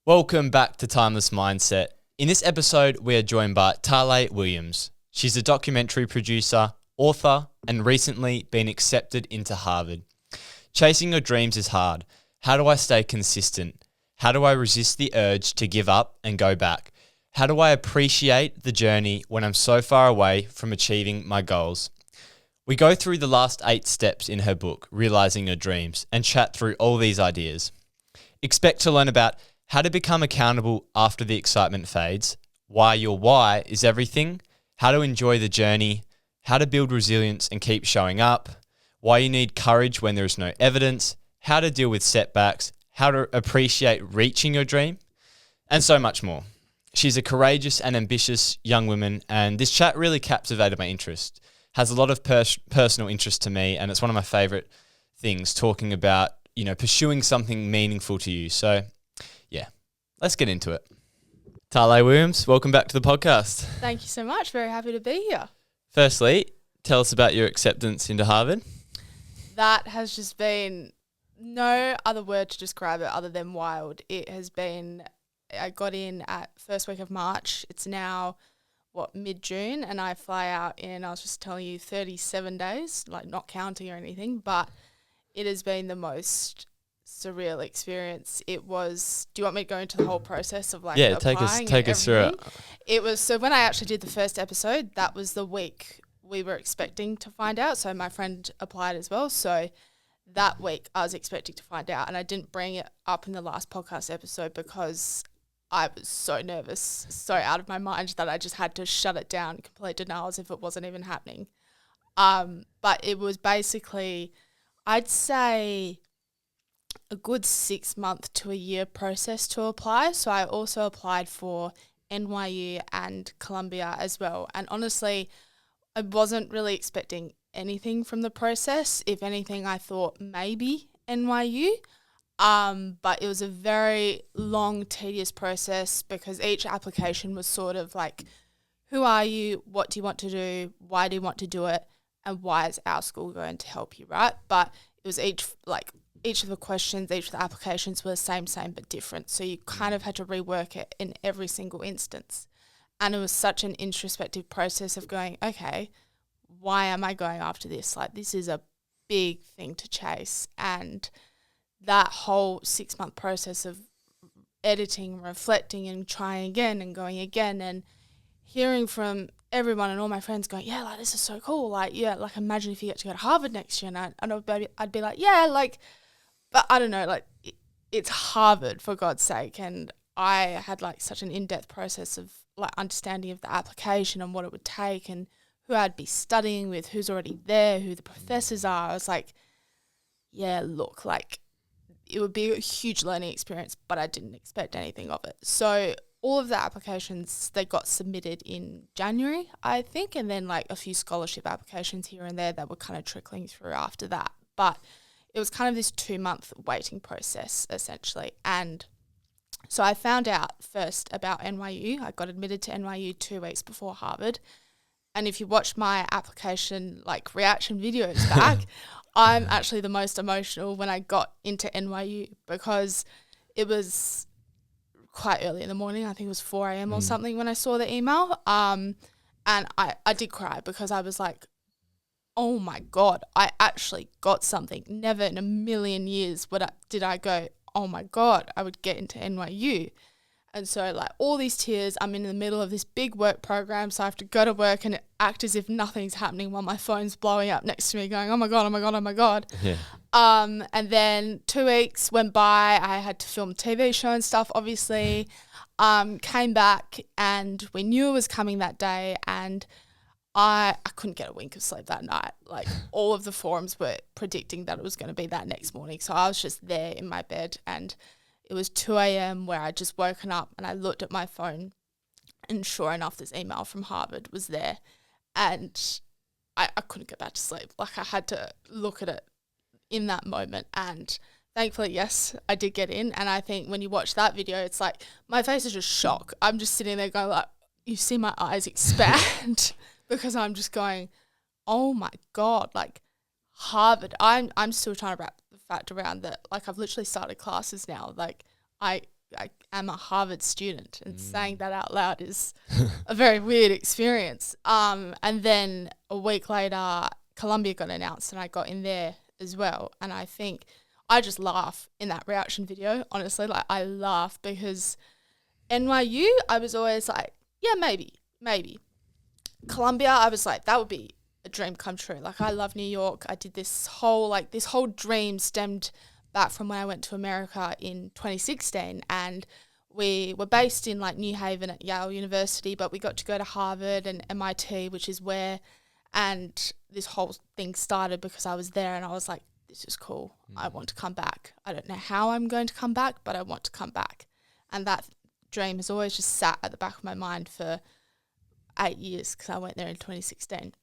Welcome back to Timeless Mindset. In this episode, we are joined by Talei Williams. She's a documentary producer, author, and recently been accepted into Harvard. Chasing your dreams is hard. How do I stay consistent? How do I resist the urge to give up and go back? How do I appreciate the journey when I'm so far away from achieving my goals? We go through the last 8 steps in her book, Realizing Your Dreams, and chat through all these ideas. Expect to learn about how to become accountable after the excitement fades, why your why is everything, how to enjoy the journey, how to build resilience and keep showing up, why you need courage when there is no evidence, how to deal with setbacks, how to appreciate reaching your dream, and so much more. She's a courageous and ambitious young woman, and this chat really captivated my interest. Has a lot of personal interest to me, and it's one of my favorite things, talking about, pursuing something meaningful to you. So, yeah, let's get into it. Talei Williams, welcome back to the podcast. Thank you so much. Very happy to be here. Firstly, tell us about your acceptance into Harvard. That has just been no other word to describe it other than wild. It has been, I got in at first week of March. It's now, mid-June, and I fly out in, I was just telling you, 37 days, like not counting or anything, but it has been the most surreal experience. It was, do you want me to go into the whole process of applying? Take us through it. It was, so when I actually did the first episode, that was the week we were expecting to find out. So my friend applied as well. So that week I was expecting to find out, and I didn't bring it up in the last podcast episode because I was so nervous, so out of my mind that I just had to shut it down, complete denial as if it wasn't even happening. But it was basically, I'd say, a good 6 month to a year process to apply. So I also applied for NYU and Columbia as well. And honestly, I wasn't really expecting anything from the process. If anything, I thought maybe NYU. But it was a very long, tedious process because each application was sort of like, who are you? What do you want to do? Why do you want to do it? And why is our school going to help you, right? But it was each of the questions, each of the applications were the same, but different. So you kind of had to rework it in every single instance. And it was such an introspective process of going, okay, why am I going after this? Like, this is a big thing to chase. And that whole 6 month process of editing, reflecting and trying again and going again and hearing from everyone and all my friends going, yeah, like, this is so cool. Like, yeah, like, imagine if you get to go to Harvard next year. And I'd be like, yeah, like, but I don't know, like, it's Harvard, for God's sake. And I had like such an in-depth process of like understanding of the application and what it would take and who I'd be studying with, who's already there, who the professors are. I was like, yeah, look, like, it would be a huge learning experience, but I didn't expect anything of it. So all of the applications, they got submitted in January, I think, and then like a few scholarship applications here and there that were kind of trickling through after that. But it was kind of this 2 month waiting process, essentially. And so I found out first about NYU. I got admitted to NYU 2 weeks before Harvard. And if you watch my application, like, reaction videos back, I'm actually the most emotional when I got into NYU because it was quite early in the morning. I think it was 4 a.m. or something when I saw the email. And I did cry because I was like, oh my God, I actually got something. Never in a million years did I go, oh my God, I would get into NYU. And so, like, all these tears, I'm in the middle of this big work program, so I have to go to work and act as if nothing's happening while my phone's blowing up next to me going, oh my God, oh my God, oh my God. Yeah. And then 2 weeks went by. I had to film a TV show and stuff, obviously. Came back and we knew it was coming that day, and I couldn't get a wink of sleep that night. Like, all of the forums were predicting that it was going to be that next morning. So I was just there in my bed, and it was 2 a.m. where I'd just woken up and I looked at my phone, and sure enough, this email from Harvard was there. And I couldn't get back to sleep. Like, I had to look at it in that moment. And thankfully, yes, I did get in. And I think when you watch that video, it's like my face is just shock. I'm just sitting there going, like, you see my eyes expand because I'm just going, oh my God, like, Harvard. I'm still trying to wrap the fact around that. Like, I've literally started classes now. Like, I I am a Harvard student, and saying that out loud is a very weird experience. And then a week later, Columbia got announced and I got in there as well. And I think I just laugh in that reaction video, honestly. Like, I laugh because NYU, I was always like, yeah, maybe. Columbia, I was like, that would be a dream come true. Like, I love New York. I did this whole dream stemmed back from when I went to America in 2016, and we were based in like New Haven at Yale University, but we got to go to Harvard and MIT, which is where, and this whole thing started because I was there and I was like, this is cool. I want to come back. I don't know how I'm going to come back, but I want to come back. And that dream has always just sat at the back of my mind for 8 years because I went there in 2016.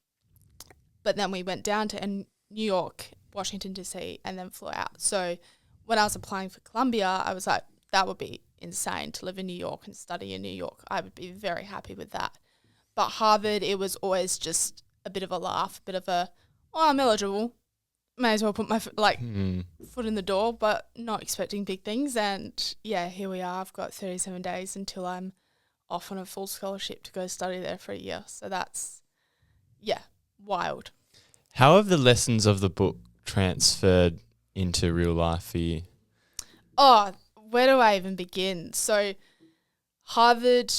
But then we went down to New York, Washington, D.C., and then flew out. So when I was applying for Columbia, I was like, that would be insane to live in New York and study in New York. I would be very happy with that. But Harvard, it was always just a bit of a laugh, a bit of a, oh, I'm eligible. May as well put my foot in the door, but not expecting big things. And yeah, here we are. I've got 37 days until I'm off on a full scholarship to go study there for a year. So that's, yeah, wild. How have the lessons of the book transferred into real life for you? Oh, where do I even begin? So Harvard,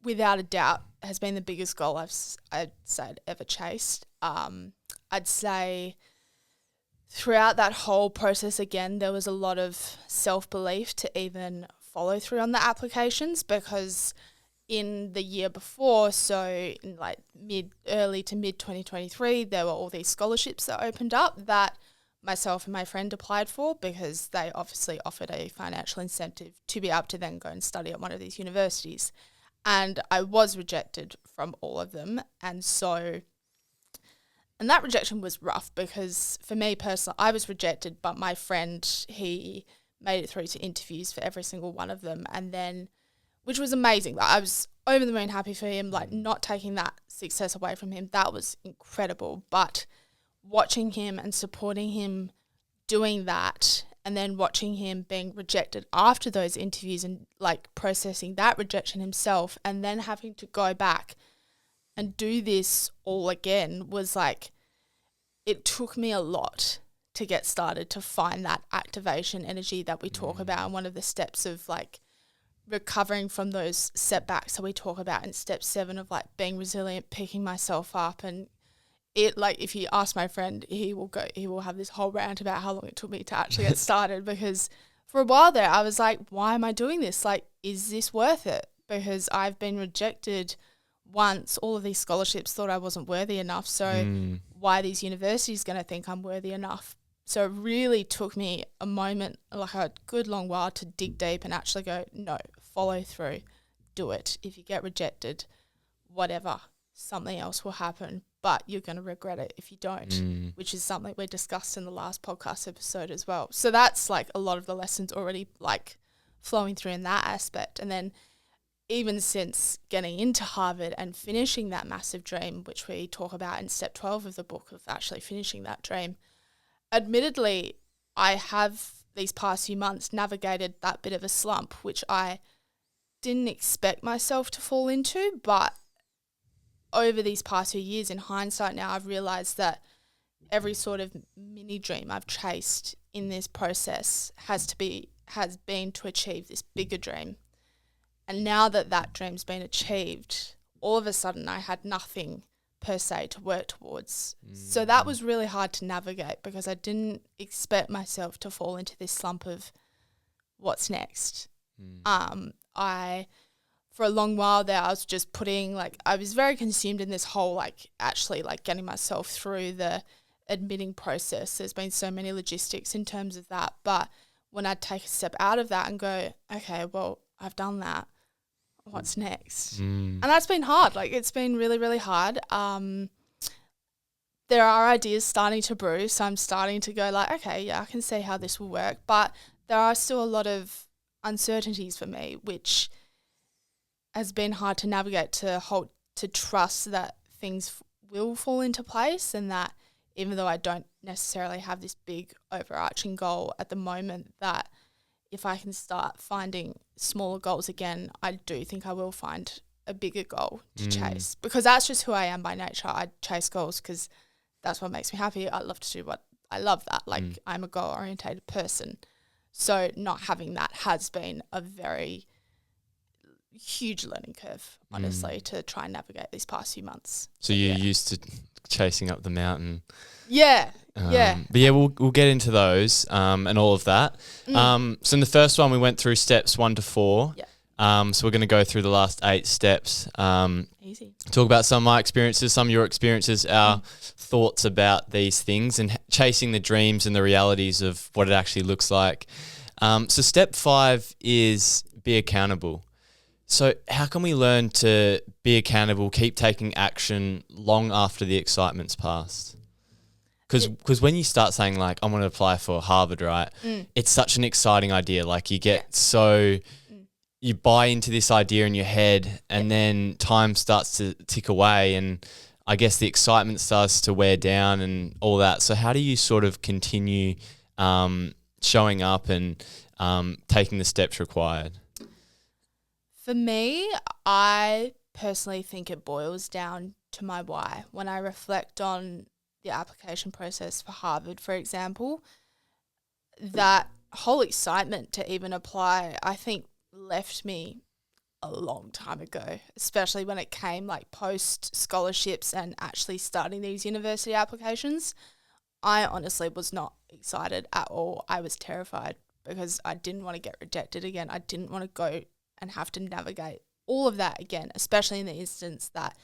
without a doubt, has been the biggest goal I'd say I'd ever chased. I'd say throughout that whole process, again, there was a lot of self-belief to even follow through on the applications, because in the year before, so in like early to mid 2023, there were all these scholarships that opened up that myself and my friend applied for, because they obviously offered a financial incentive to be able to then go and study at one of these universities. And I was rejected from all of them. And that rejection was rough because for me personally, I was rejected, but my friend, he made it through to interviews for every single one of them. And then, which was amazing. Like, I was over the moon happy for him, like not taking that success away from him. That was incredible. But watching him and supporting him doing that, and then watching him being rejected after those interviews and like processing that rejection himself, and then having to go back and do this all again, was like, it took me a lot to get started, to find that activation energy that we talk about. And one of the steps of like recovering from those setbacks that we talk about in step 7 of like being resilient, picking myself up. And it, like, if you ask my friend, he will have this whole rant about how long it took me to actually get started, because for a while there I was like, why am I doing this? Like, is this worth it? Because I've been rejected once, all of these scholarships, thought I wasn't worthy enough. So why are these universities going to think I'm worthy enough? So it really took me a moment, like a good long while, to dig deep and actually go, no, follow through, do it. If you get rejected, whatever, something else will happen, but you're going to regret it if you don't, which is something we discussed in the last podcast episode as well. So that's like a lot of the lessons already like flowing through in that aspect. And then even since getting into Harvard and finishing that massive dream, which we talk about in step 12 of the book, of actually finishing that dream, admittedly, I have these past few months navigated that bit of a slump, which I didn't expect myself to fall into. But over these past few years, in hindsight now, I've realised that every sort of mini dream I've chased in this process has been to achieve this bigger dream. And now that that dream's been achieved, all of a sudden I had nothing per se to work towards. So that was really hard to navigate, because I didn't expect myself to fall into this slump of what's next. For a long while there, I was just I was very consumed in this whole actually getting myself through the admitting process. There's been so many logistics in terms of that. But when I'd take a step out of that and go, okay, well, I've done that, what's next? And that's been hard. It's been really, really hard. There are ideas starting to brew, so I'm starting to go okay, yeah, I can see how this will work. But there are still a lot of uncertainties for me, which has been hard to navigate, to trust that things will fall into place, and that even though I don't necessarily have this big overarching goal at the moment, that if I can start finding smaller goals again, I do think I will find a bigger goal to chase, because that's just who I am by nature. I chase goals because that's what makes me happy. I love to do what I love that. Like I'm a goal orientated person. So not having that has been a very huge learning curve, honestly, to try and navigate these past few months. So you're used to chasing up the mountain. Yeah. But yeah, we'll get into those and all of that. So in the first one, we went through steps 1 to 4. Yeah. So we're going to go through the last 8 steps. Easy. Talk about some of my experiences, some of your experiences, our thoughts about these things and chasing the dreams and the realities of what it actually looks like. So step 5 is be accountable. So how can we learn to be accountable, keep taking action long after the excitement's passed? Because when you start saying like, I want to apply for Harvard, right? It's such an exciting idea. Like you get you buy into this idea in your head and then time starts to tick away and I guess the excitement starts to wear down and all that. So how do you sort of continue showing up and taking the steps required? For me, I personally think it boils down to my why. When I reflect on the application process for Harvard, for example, that whole excitement to even apply, I think, left me a long time ago, especially when it came like post scholarships and actually starting these university applications. I honestly was not excited at all. I was terrified because I didn't want to get rejected again. I didn't want to go and have to navigate all of that again, especially in the instance that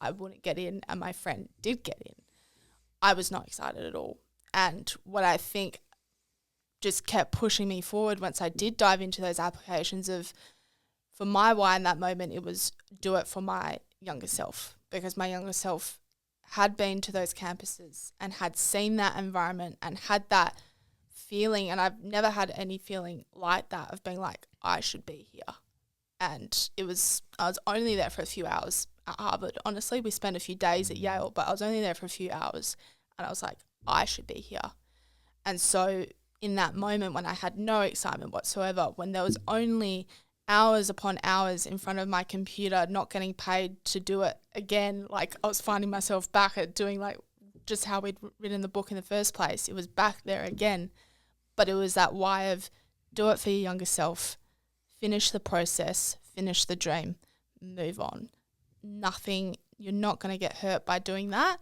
I wouldn't get in and my friend did get in. I was not excited at all. And what I think just kept pushing me forward once I did dive into those applications for my why in that moment, it was do it for my younger self, because my younger self had been to those campuses and had seen that environment and had that feeling, and I've never had any feeling like that of being like, I should be here. And I was only there for a few hours at Harvard. Honestly, we spent a few days at Yale, but I was only there for a few hours and I was like, I should be here. And so in that moment when I had no excitement whatsoever, when there was only hours upon hours in front of my computer, not getting paid to do it again, like I was finding myself back at doing like just how we'd written the book in the first place. It was back there again, but it was that why of do it for your younger self, finish the process, finish the dream, move on. You're not going to get hurt by doing that.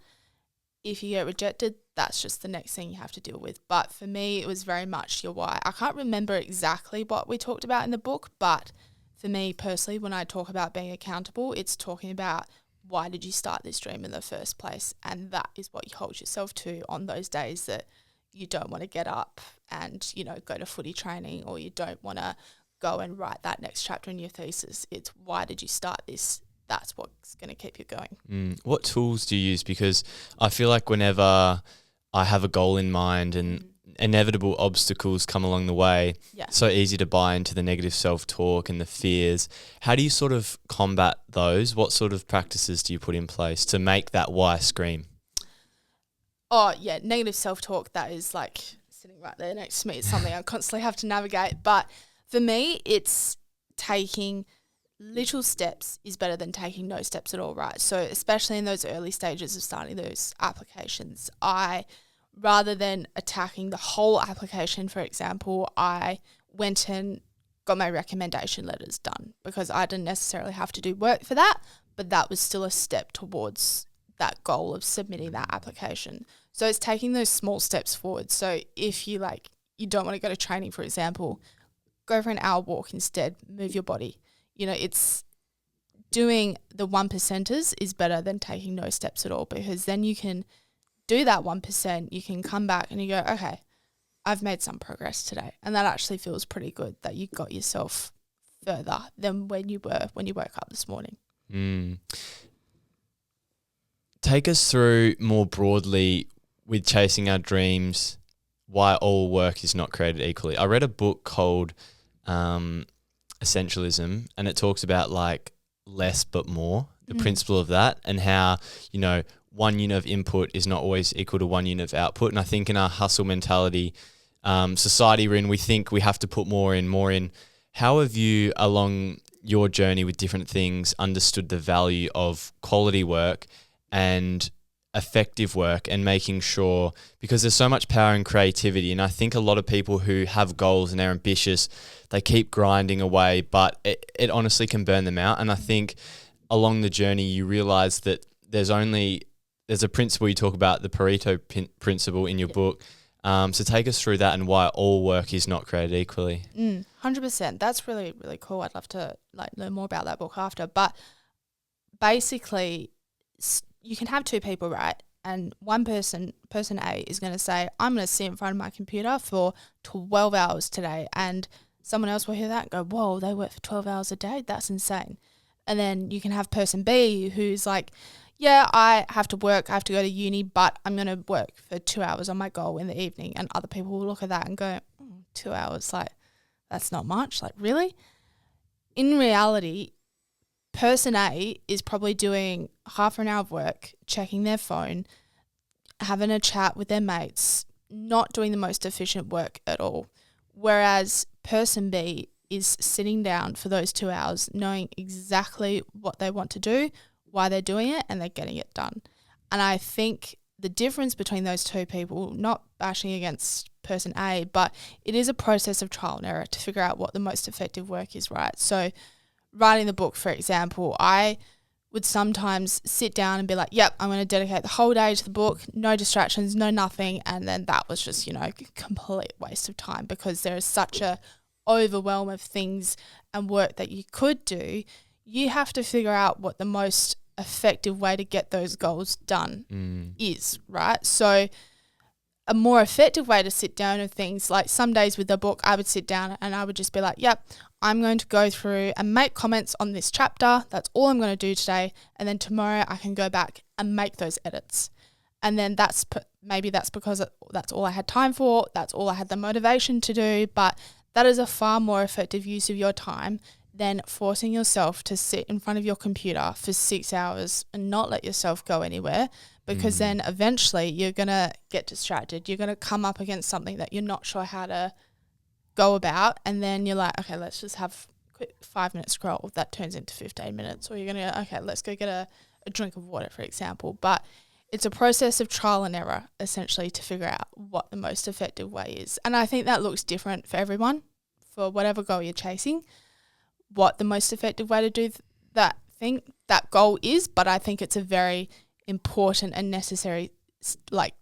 If you get rejected, that's just the next thing you have to deal with. But for me, it was very much your why. I can't remember exactly what we talked about in the book, but for me personally, when I talk about being accountable, it's talking about why did you start this dream in the first place? And that is what you hold yourself to on those days that you don't want to get up and, go to footy training, or you don't want to go and write that next chapter in your thesis. It's why did you start this? That's what's going to keep you going. What tools do you use? Because I feel like whenever I have a goal in mind and inevitable obstacles come along the way, it's so easy to buy into the negative self-talk and the fears. How do you sort of combat those? What sort of practices do you put in place to make that why scream? Oh, yeah, negative self-talk, that is like sitting right there next to me. It's something I constantly have to navigate. But for me, it's taking little steps is better than taking no steps at all, right? So especially in those early stages of starting those applications, rather than attacking the whole application, for example, I went and got my recommendation letters done, because I didn't necessarily have to do work for that, but that was still a step towards that goal of submitting that application. So it's taking those small steps forward. So if you don't want to go to training, for example, go for an hour walk instead, move your body. It's doing the 1%ers is better than taking no steps at all, because then you can do that 1%, you can come back and you go, okay, I've made some progress today. And that actually feels pretty good that you got yourself further than when you woke up this morning. Take us through more broadly with chasing our dreams, why all work is not created equally. I read a book called Essentialism, and it talks about like less but more, the principle of that, and how 1 unit of input is not always equal to 1 unit of output. And I think in our hustle mentality, society we're in, we think we have to put more in. How have you, along your journey with different things, understood the value of quality work and effective work, and making sure, because there's so much power in creativity, and I think a lot of people who have goals and they're ambitious, they keep grinding away, but it honestly can burn them out. And I think along the journey you realize that there's a principle you talk about, the Pareto principle in your book. So take us through that and why all work is not created equally. 100%. That's really, really cool. I'd love to learn more about that book after. But basically, you can have two people, right? And one person A, is going to say, I'm going to sit in front of my computer for 12 hours today. And someone else will hear that and go, whoa, they work for 12 hours a day? That's insane. And then you can have person B who's like, yeah, I have to work, I have to go to uni, but I'm going to work for 2 hours on my goal in the evening. And other people will look at that and go, 2 hours, that's not much. Really? In reality, person A is probably doing half an hour of work, checking their phone, having a chat with their mates, not doing the most efficient work at all. Whereas person B is sitting down for those 2 hours, knowing exactly what they want to do, why they're doing it, and they're getting it done. And I think the difference between those two people, not bashing against person A, but it is a process of trial and error to figure out what the most effective work is, right? So writing the book, for example, I would sometimes sit down and be like, yep, I'm going to dedicate the whole day to the book, no distractions, no nothing. And then that was just, a complete waste of time, because there is such a overwhelm of things and work that you could do. You have to figure out what the most effective way to get those goals done is, right? So a more effective way to sit down with things, like some days with the book, I would sit down and I would just be like, yep, I'm going to go through and make comments on this chapter. That's all I'm going to do today. And then tomorrow I can go back and make those edits. And then maybe that's because that's all I had time for. That's all I had the motivation to do. But that is a far more effective use of your time than forcing yourself to sit in front of your computer for 6 hours and not let yourself go anywhere, because then eventually you're going to get distracted. You're going to come up against something that you're not sure how to go about, and then you're like, okay, let's just have a quick 5-minute scroll. That turns into 15 minutes. Or you're going to go, okay, let's go get a drink of water, for example. But it's a process of trial and error, essentially, to figure out what the most effective way is. And I think that looks different for everyone, for whatever goal you're chasing, what the most effective way to do that goal is. But I think it's a very important and necessary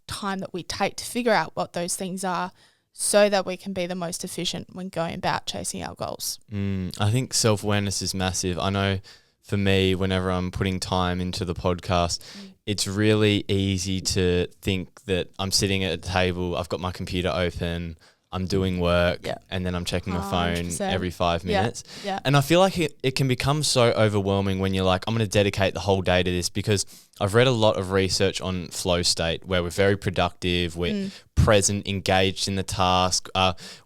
time that we take to figure out what those things are, so that we can be the most efficient when going about chasing our goals. I think self-awareness is massive. I know for me, whenever I'm putting time into the podcast, it's really easy to think that I'm sitting at a table, I've got my computer open, I'm doing work, and then I'm checking my phone 100%. every 5 minutes. Yeah. And I feel like it can become so overwhelming when you're like, I'm going to dedicate the whole day to this, because I've read a lot of research on flow state, where we're very productive, we're present, engaged in the task,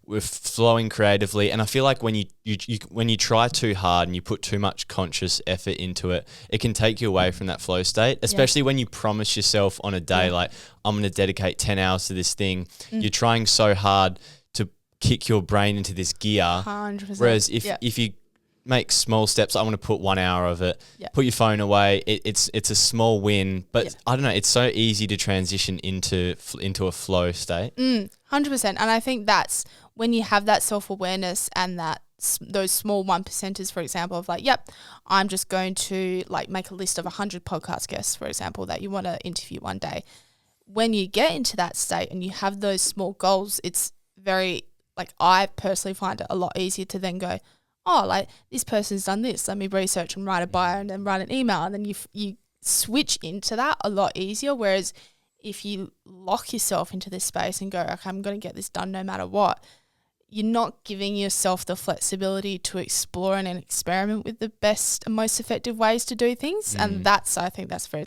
we're flowing creatively. And I feel like when you try too hard and you put too much conscious effort into it, it can take you away from that flow state, especially when you promise yourself on a day, like, I'm going to dedicate 10 hours to this thing. You're trying so hard to kick your brain into this gear. 100%. Whereas if you make small steps, I want to put 1 hour of it, put your phone away. It's a small win, but I don't know, it's so easy to transition into a flow state. 100%. And I think that's when you have that self-awareness and those small 1%ers, for example, of like, yep, I'm just going to make a list of 100 podcast guests, for example, that you want to interview one day. When you get into that state and you have those small goals, it's very, I personally find it a lot easier to then go, oh, this person's done this, let me research and write a bio and then write an email, and then you switch into that a lot easier. Whereas if you lock yourself into this space and go, okay, I'm going to get this done no matter what, you're not giving yourself the flexibility to explore and experiment with the best and most effective ways to do things. And I think that's very,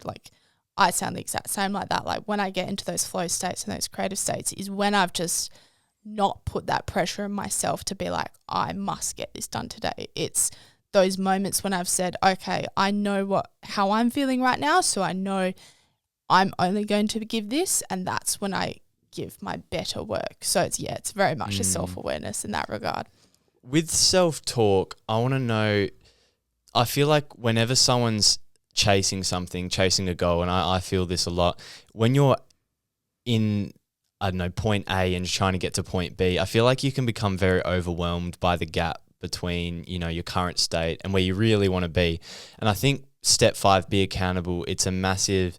I sound the exact same like that. When I get into those flow states and those creative states is when I've just not put that pressure on myself to be like, I must get this done today. It's those moments when I've said, okay, I know how I'm feeling right now, so I know I'm only going to give this, and that's when I give my better work. So it's very much a self-awareness in that regard. With self-talk, I want to know, I feel like whenever someone's chasing something, chasing a goal, and I feel this a lot, when you're in, I don't know, point A and just trying to get to point B, I feel like you can become very overwhelmed by the gap between, you know, your current state and where you really want to be. And I think step 5, be accountable, it's a massive,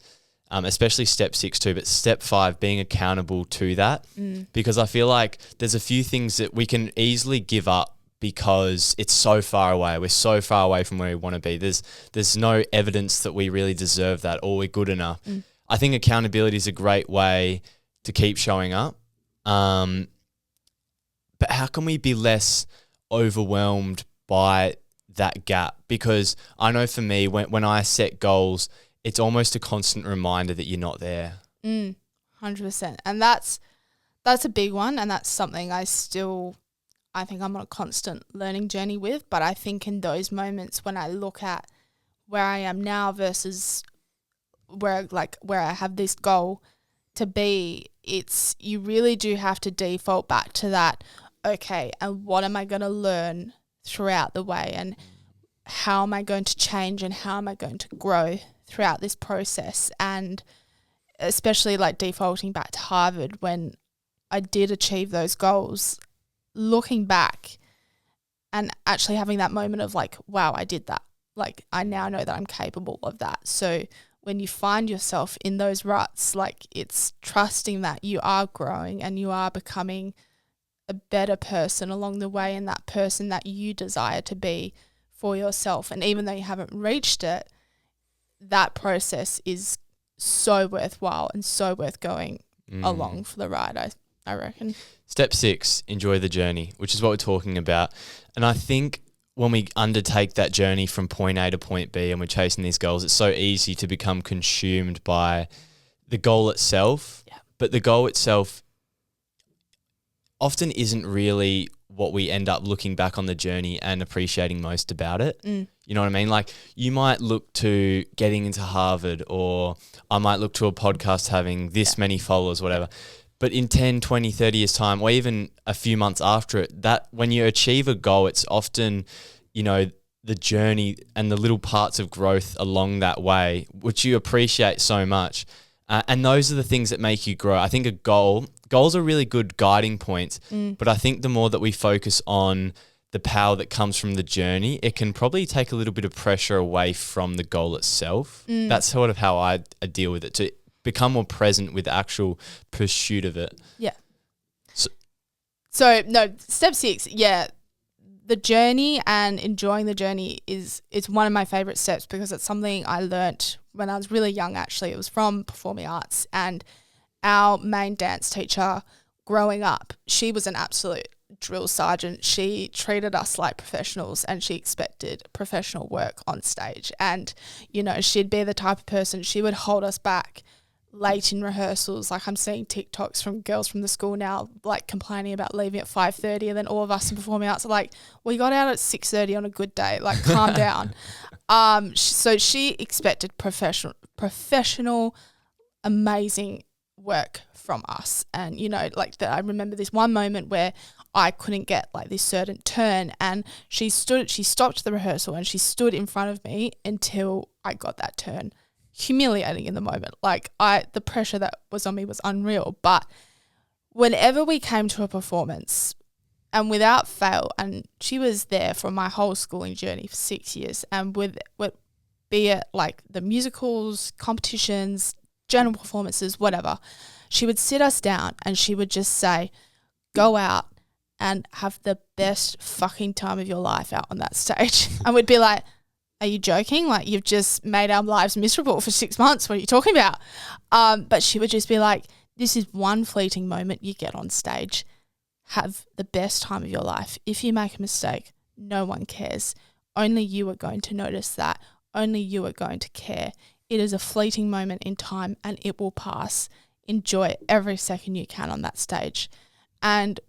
especially step 6 too, but step 5, being accountable to that, because I feel like there's a few things that we can easily give up because it's so far away. We're so far away from where we want to be. There's no evidence that we really deserve that or we're good enough. I think accountability is a great way to keep showing up. But how can we be less overwhelmed by that gap? Because I know for me, when I set goals, it's almost a constant reminder that you're not there. 100%. And that's a big one, and that's something I think I'm on a constant learning journey with. But I think in those moments when I look at where I am now versus where I have this goal to be, you really do have to default back to that, okay, and what am I going to learn throughout the way, and how am I going to change, and how am I going to grow throughout this process. And especially like defaulting back to Harvard, when I did achieve those goals, looking back and actually having that moment of like, wow, I did that. Like, I now know that I'm capable of that. So when you find yourself in those ruts, like, it's trusting that you are growing and you are becoming a better person along the way, and that person that you desire to be for yourself. And even though you haven't reached it, that process is so worthwhile and so worth going along for the ride, I reckon. Step 6, enjoy the journey, which is what we're talking about. And I think when we undertake that journey from point A to point B and we're chasing these goals, it's so easy to become consumed by the goal itself. Yeah. But the goal itself often isn't really what we end up looking back on the journey and appreciating most about it. You know what I mean? Like, you might look to getting into Harvard, or I might look to a podcast having this many followers, whatever. But in 10, 20, 30 years time, or even a few months after it, that when you achieve a goal, it's often, you know, the journey and the little parts of growth along that way, which you appreciate so much. And those are the things that make you grow. I think goals are really good guiding points, but I think the more that we focus on the power that comes from the journey, it can probably take a little bit of pressure away from the goal itself. That's sort of how I deal with it, to become more present with the actual pursuit of it. Yeah. So no, step 6, the journey and enjoying the journey it's one of my favorite steps, because it's something I learnt when I was really young. Actually, it was from performing arts, and our main dance teacher growing up, she was an absolute drill sergeant. She treated us like professionals, and she expected professional work on stage. And, you know, she'd be the type of person, she would hold us back late in rehearsals. Like, I'm seeing TikToks from girls from the school now, like, complaining about leaving at 5:30, and then all of us in performing arts are like, we got out at 6:30 on a good day, like, calm down. So she expected professional, amazing work from us. And, you know, like, I remember this one moment where I couldn't get like this certain turn, and she stopped the rehearsal and she stood in front of me until I got that turn. Humiliating in the moment. Like, the pressure that was on me was unreal. But whenever we came to a performance, and without fail, and she was there for my whole schooling journey for 6 years, and be it like the musicals, competitions, general performances, whatever, she would sit us down and she would just say, go out and have the best fucking time of your life out on that stage. And we'd be like, are you joking? Like, you've just made our lives miserable for 6 months. What are you talking about? But she would just be like, this is one fleeting moment you get on stage. Have the best time of your life. If you make a mistake, no one cares. Only you are going to notice that. Only you are going to care. It is a fleeting moment in time and it will pass. Enjoy every second you can on that stage. And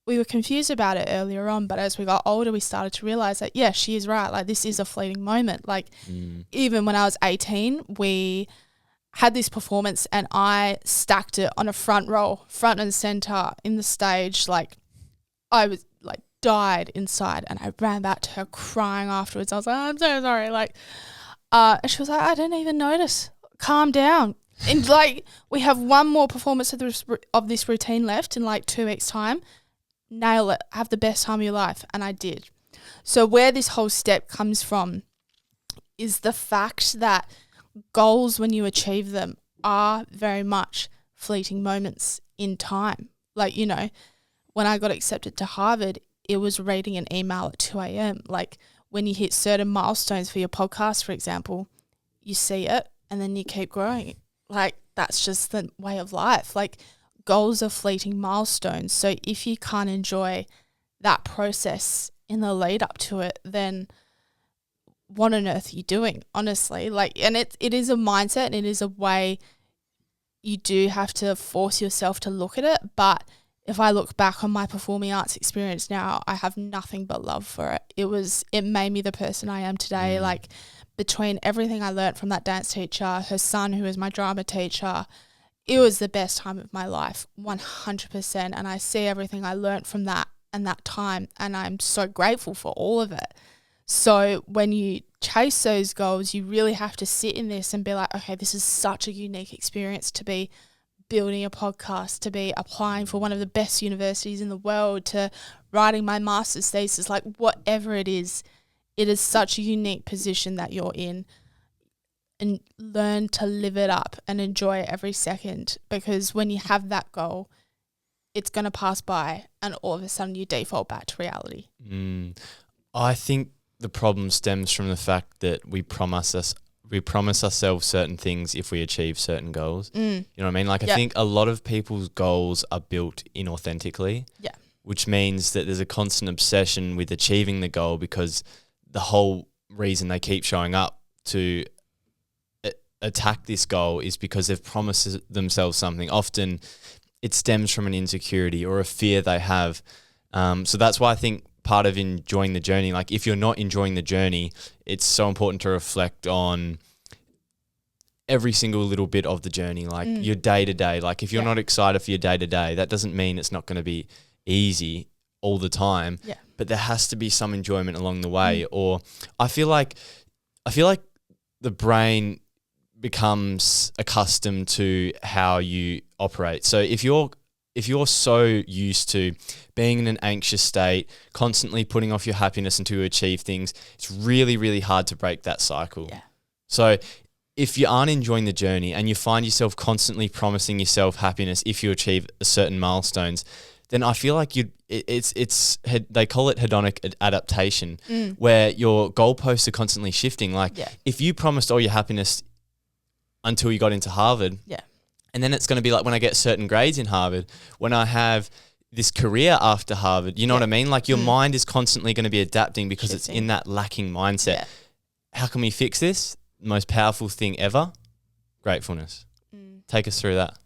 we were confused about it earlier on, but as we got older, we started to realize that, yeah, she is right. Like, this is a fleeting moment. Like, even when I was 18, we had this performance and I stacked it on a front row, front and center in the stage. Like, I was like died inside, and I ran back to her crying afterwards. I was like, I'm so sorry. Like, and she was like, I didn't even notice. Calm down. And like, we have one more performance of this routine left in like 2 weeks' time. Nail it. Have the best time of your life. And I did. So where this whole step comes from is the fact that goals, when you achieve them, are very much fleeting moments in time. Like, you know, when I got accepted to Harvard, it was reading an email at 2 a.m. Like, when you hit certain milestones for your podcast, for example, you see it and then you keep growing. Like, that's just the way of life. Like, goals are fleeting milestones. So if you can't enjoy that process in the lead up to it, then what on earth are you doing, honestly? Like, and it is a mindset, and it is a way you do have to force yourself to look at it. But if I look back on my performing arts experience now, I have nothing but love for it. It made me the person I am today. Like, between everything I learnt from that dance teacher, her son, who was my drama teacher, it was the best time of my life, 100%. And I see everything I learnt from that and that time, and I'm so grateful for all of it. So when you chase those goals, you really have to sit in this and be like, okay, this is such a unique experience to be building a podcast, to be applying for one of the best universities in the world, to writing my master's thesis, like whatever it is such a unique position that you're in, and learn to live it up and enjoy every second, because when you have that goal, it's going to pass by and all of a sudden you default back to reality. I think the problem stems from the fact that we promise ourselves certain things if we achieve certain goals. You know what I mean? Like, I think a lot of people's goals are built inauthentically. Yeah. Which means that there's a constant obsession with achieving the goal, because the whole reason they keep showing up to attack this goal is because they've promised themselves something. Often it stems from an insecurity or a fear they have. So that's why I think part of enjoying the journey, like if you're not enjoying the journey, it's so important to reflect on every single little bit of the journey, like your day to day. Like, if you're not excited for your day to day, that doesn't mean it's not going to be easy all the time. Yeah. But there has to be some enjoyment along the way. Or I feel like the brain becomes accustomed to how you operate. So if you're so used to being in an anxious state, constantly putting off your happiness until you achieve things, it's really, really hard to break that cycle. Yeah. So if you aren't enjoying the journey and you find yourself constantly promising yourself happiness if you achieve certain milestones, then I feel like they call it hedonic adaptation, where your goalposts are constantly shifting. Like, if you promised all your happiness until you got into Harvard, and then it's going to be like when I get certain grades in Harvard, when I have this career after Harvard, you know what I mean? Like, your mind is constantly going to be adapting because it's in that lacking mindset. Yeah. How can we fix this? The most powerful thing ever, gratefulness. Take us through that.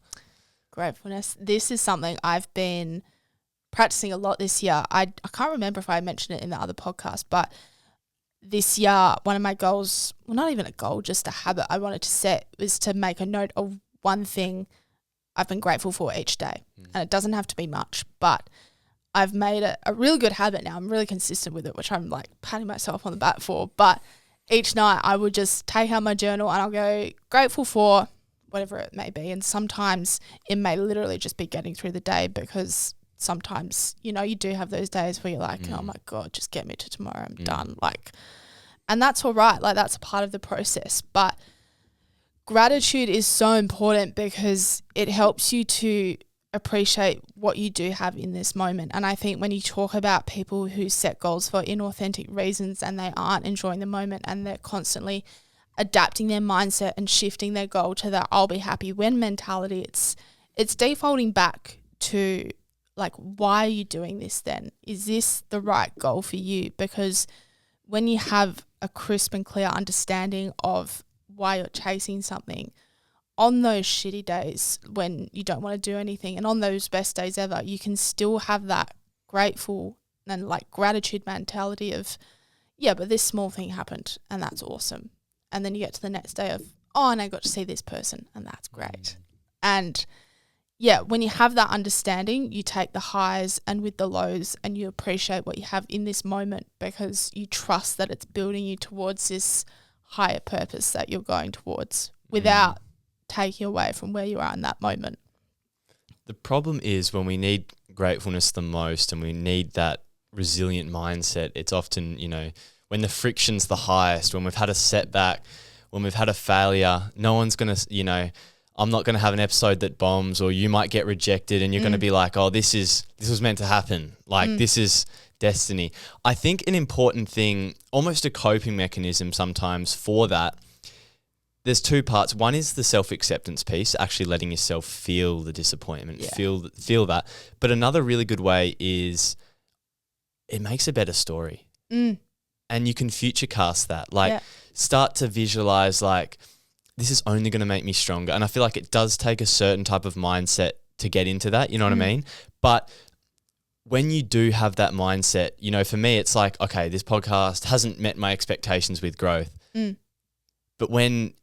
Gratefulness. This is something I've been practicing a lot this year. I can't remember if I mentioned it in the other podcast, but this year, one of my goals, well, not even a goal, just a habit I wanted to set, was to make a note of one thing I've been grateful for each day. And it doesn't have to be much, but I've made it a really good habit now. I'm really consistent with it, which I'm like patting myself on the back for. But each night I would just take out my journal and I'll go grateful for whatever it may be. And sometimes it may literally just be getting through the day, because sometimes, you know, you do have those days where you're like, oh my God, just get me to tomorrow. I'm done. Like, and that's all right. Like, that's a part of the process. But gratitude is so important because it helps you to appreciate what you do have in this moment. And I think when you talk about people who set goals for inauthentic reasons and they aren't enjoying the moment and they're constantly adapting their mindset and shifting their goal to that I'll be happy when mentality, it's defaulting back to like, why are you doing this then? Is this the right goal for you? Because when you have a crisp and clear understanding of why you're chasing something, on those shitty days when you don't want to do anything, and on those best days ever, you can still have that grateful and like gratitude mentality of, yeah, but this small thing happened and that's awesome. And then you get to the next day of, oh, and I got to see this person, and that's great. And yeah, when you have that understanding, you take the highs and with the lows, and you appreciate what you have in this moment because you trust that it's building you towards this higher purpose that you're going towards without taking away from where you are in that moment. The problem is when we need gratefulness the most and we need that resilient mindset, it's often, when the friction's the highest, when we've had a setback, when we've had a failure, no one's going to, I'm not going to have an episode that bombs, or you might get rejected and you're going to be like, oh, this was meant to happen. Like this is destiny. I think an important thing, almost a coping mechanism sometimes for that, there's two parts. One is the self-acceptance piece, actually letting yourself feel the disappointment, feel that. But another really good way is it makes a better story. And you can future cast that. Start to visualize this is only going to make me stronger. And I feel like it does take a certain type of mindset to get into that, you know what I mean? But when you do have that mindset, for me, it's like, okay, this podcast hasn't met my expectations with growth. But when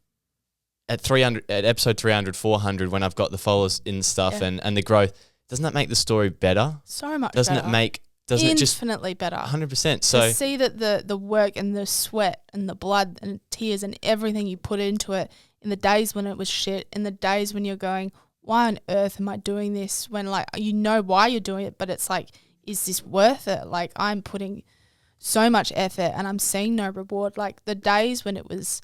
at episode 300, 400, when I've got the followers and stuff and the growth, doesn't that make the story better? So much doesn't better. Doesn't it just infinitely better? 100%. So to see that the work and the sweat and the blood and tears and everything you put into it in the days when it was shit, in the days when you're going, why on earth am I doing this? When you know why you're doing it, but it's like, is this worth it? Like I'm putting so much effort and I'm seeing no reward. Like the days when it was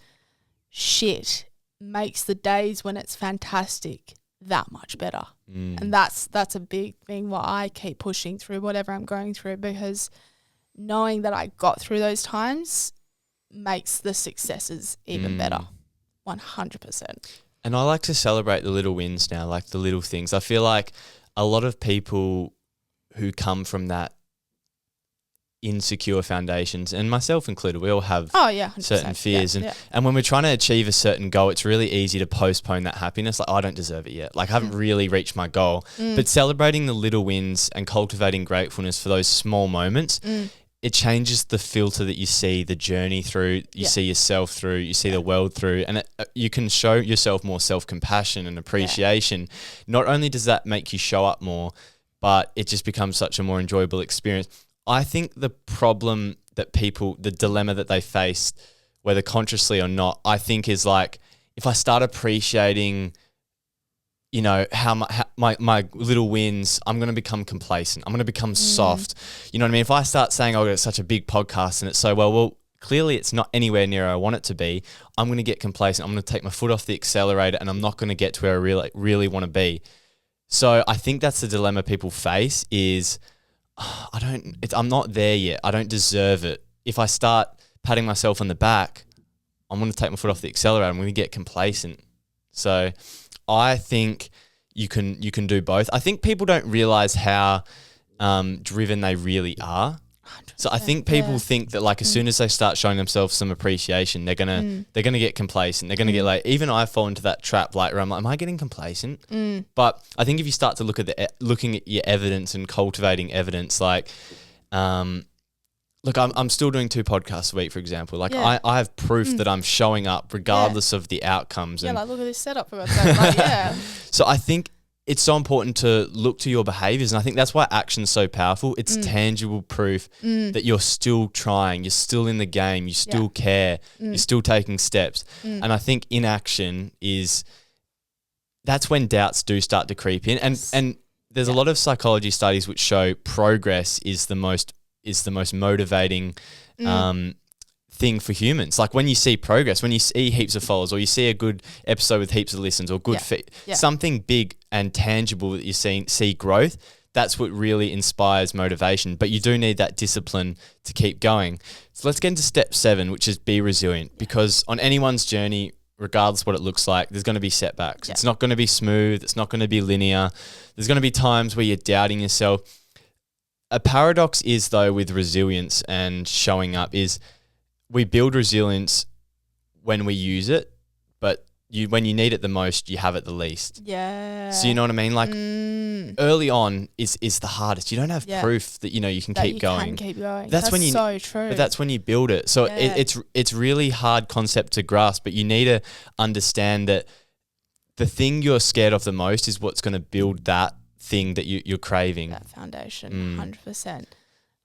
shit makes the days when it's fantastic that much better. And that's a big thing why I keep pushing through whatever I'm going through, because knowing that I got through those times makes the successes even better. 100%. And I like to celebrate the little wins now, like the little things. I feel like a lot of people who come from that insecure foundations, and myself included, we all have certain fears. And when we're trying to achieve a certain goal, it's really easy to postpone that happiness. Like, I don't deserve it yet. Like, I haven't really reached my goal. But celebrating the little wins and cultivating gratefulness for those small moments, it changes the filter that you see the journey through, you see yourself through, you see the world through, and you can show yourself more self-compassion and appreciation. Not only does that make you show up more, but it just becomes such a more enjoyable experience. I think the problem that the dilemma that they face, whether consciously or not, I think is like, if I start appreciating, how my little wins, I'm going to become complacent. I'm going to become soft. You know what I mean? If I start saying, oh, it's such a big podcast and it's so well, clearly it's not anywhere near where I want it to be. I'm going to get complacent. I'm going to take my foot off the accelerator and I'm not going to get to where I really want to be. So I think that's the dilemma people face is, I'm not there yet. I don't deserve it. If I start patting myself on the back, I'm going to take my foot off the accelerator. I'm going to get complacent. So I think you can do both. I think people don't realize how driven they really are. So I think people think that as soon as they start showing themselves some appreciation, they're gonna get complacent. They're gonna get even I fall into that trap where I'm like, am I getting complacent? But I think if you start to looking at your evidence and cultivating evidence, I'm still doing 2 podcasts a week, for example. I have proof that I'm showing up regardless of the outcomes. Look at this setup for God's sake. So I think it's so important to look to your behaviors. And I think that's why action's so powerful. It's tangible proof that you're still trying, you're still in the game, you still care, you're still taking steps. And I think inaction that's when doubts do start to creep in. And there's a lot of psychology studies which show progress is the most motivating thing for humans. Like when you see progress, when you see heaps of followers, or you see a good episode with heaps of listens, or good something big and tangible that you see growth, that's what really inspires motivation. But you do need that discipline to keep going. So let's get into step 7, which is be resilient, because on anyone's journey, regardless what it looks like, there's going to be setbacks. It's not going to be smooth. It's not going to be linear. There's going to be times where you're doubting yourself. A paradox is, though, with resilience and showing up is we build resilience when we use it, but when you need it the most, you have it the least. Yeah. So you know what I mean? Like early on is the hardest. You don't have proof that, you can keep going. Can keep going. That's when so true. But that's when you build it. So it's really hard concept to grasp, but you need to understand that the thing you're scared of the most is what's going to build that thing that you're craving. That foundation, 100%.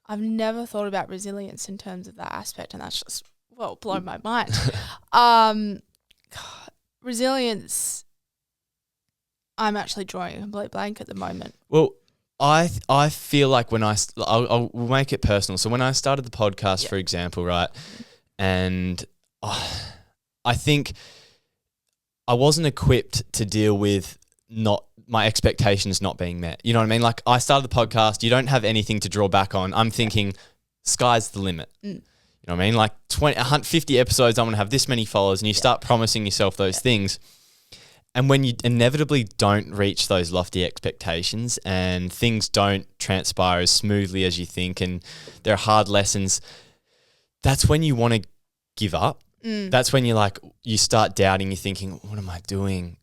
I've never thought about resilience in terms of that aspect, and that's just, blown my mind. Resilience, I'm actually drawing a complete blank at the moment. Well, I feel like when I'll make it personal. So when I started the podcast, for example, right, and I think I wasn't equipped to deal with my expectations not being met. You know what I mean? Like I started the podcast, you don't have anything to draw back on. I'm thinking sky's the limit. You know what I mean? Like 50 episodes, I'm going to have this many followers, and you start promising yourself those things. And when you inevitably don't reach those lofty expectations and things don't transpire as smoothly as you think, and there are hard lessons, that's when you want to give up. That's when you start doubting, you're thinking, what am I doing?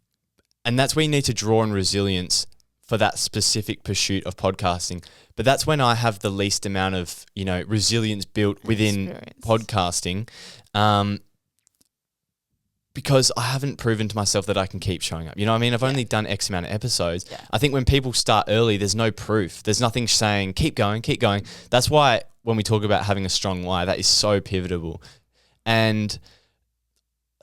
And that's where you need to draw on resilience for that specific pursuit of podcasting. But that's when I have the least amount of, resilience built within podcasting, because I haven't proven to myself that I can keep showing up. You know what I mean? I've only done X amount of episodes. Yeah. I think when people start early, there's no proof. There's nothing saying, keep going, keep going. That's why when we talk about having a strong why, that is so pivotal. And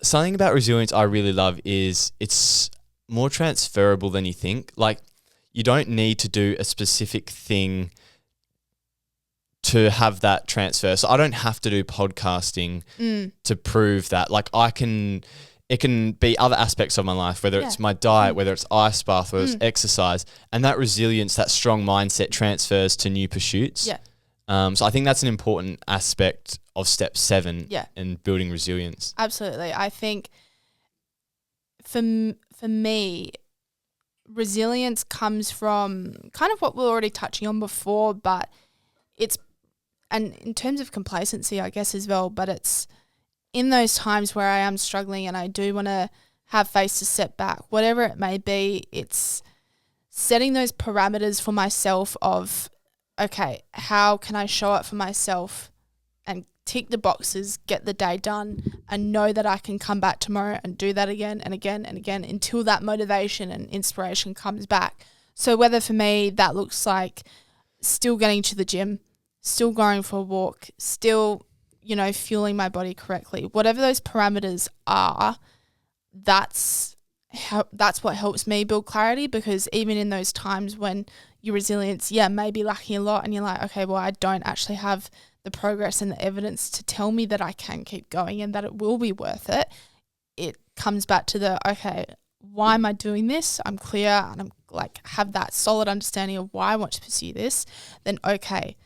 something about resilience I really love is it's more transferable than you think. Like, you don't need to do a specific thing to have that transfer. So I don't have to do podcasting to prove that. Like it can be other aspects of my life, whether it's my diet, whether it's ice bath, whether it's exercise, and that resilience, that strong mindset transfers to new pursuits. Yeah. So I think that's an important aspect of step 7 in building resilience. Absolutely. I think for me, resilience comes from kind of what we were already touching on before, but and in terms of complacency, I guess, as well, but it's in those times where I am struggling and I do want to have faced a setback, whatever it may be, it's setting those parameters for myself of, okay, how can I show up for myself and tick the boxes, get the day done, and know that I can come back tomorrow and do that again and again and again until that motivation and inspiration comes back. So whether for me that looks like still getting to the gym, still going for a walk, still, fueling my body correctly, whatever those parameters are, that's what helps me build clarity, because even in those times when your resilience, may be lacking a lot and you're like, okay, well, I don't actually have the progress and the evidence to tell me that I can keep going and that it will be worth it. It comes back to okay, why am I doing this? I'm clear and I'm have that solid understanding of why I want to pursue this. Then, okay,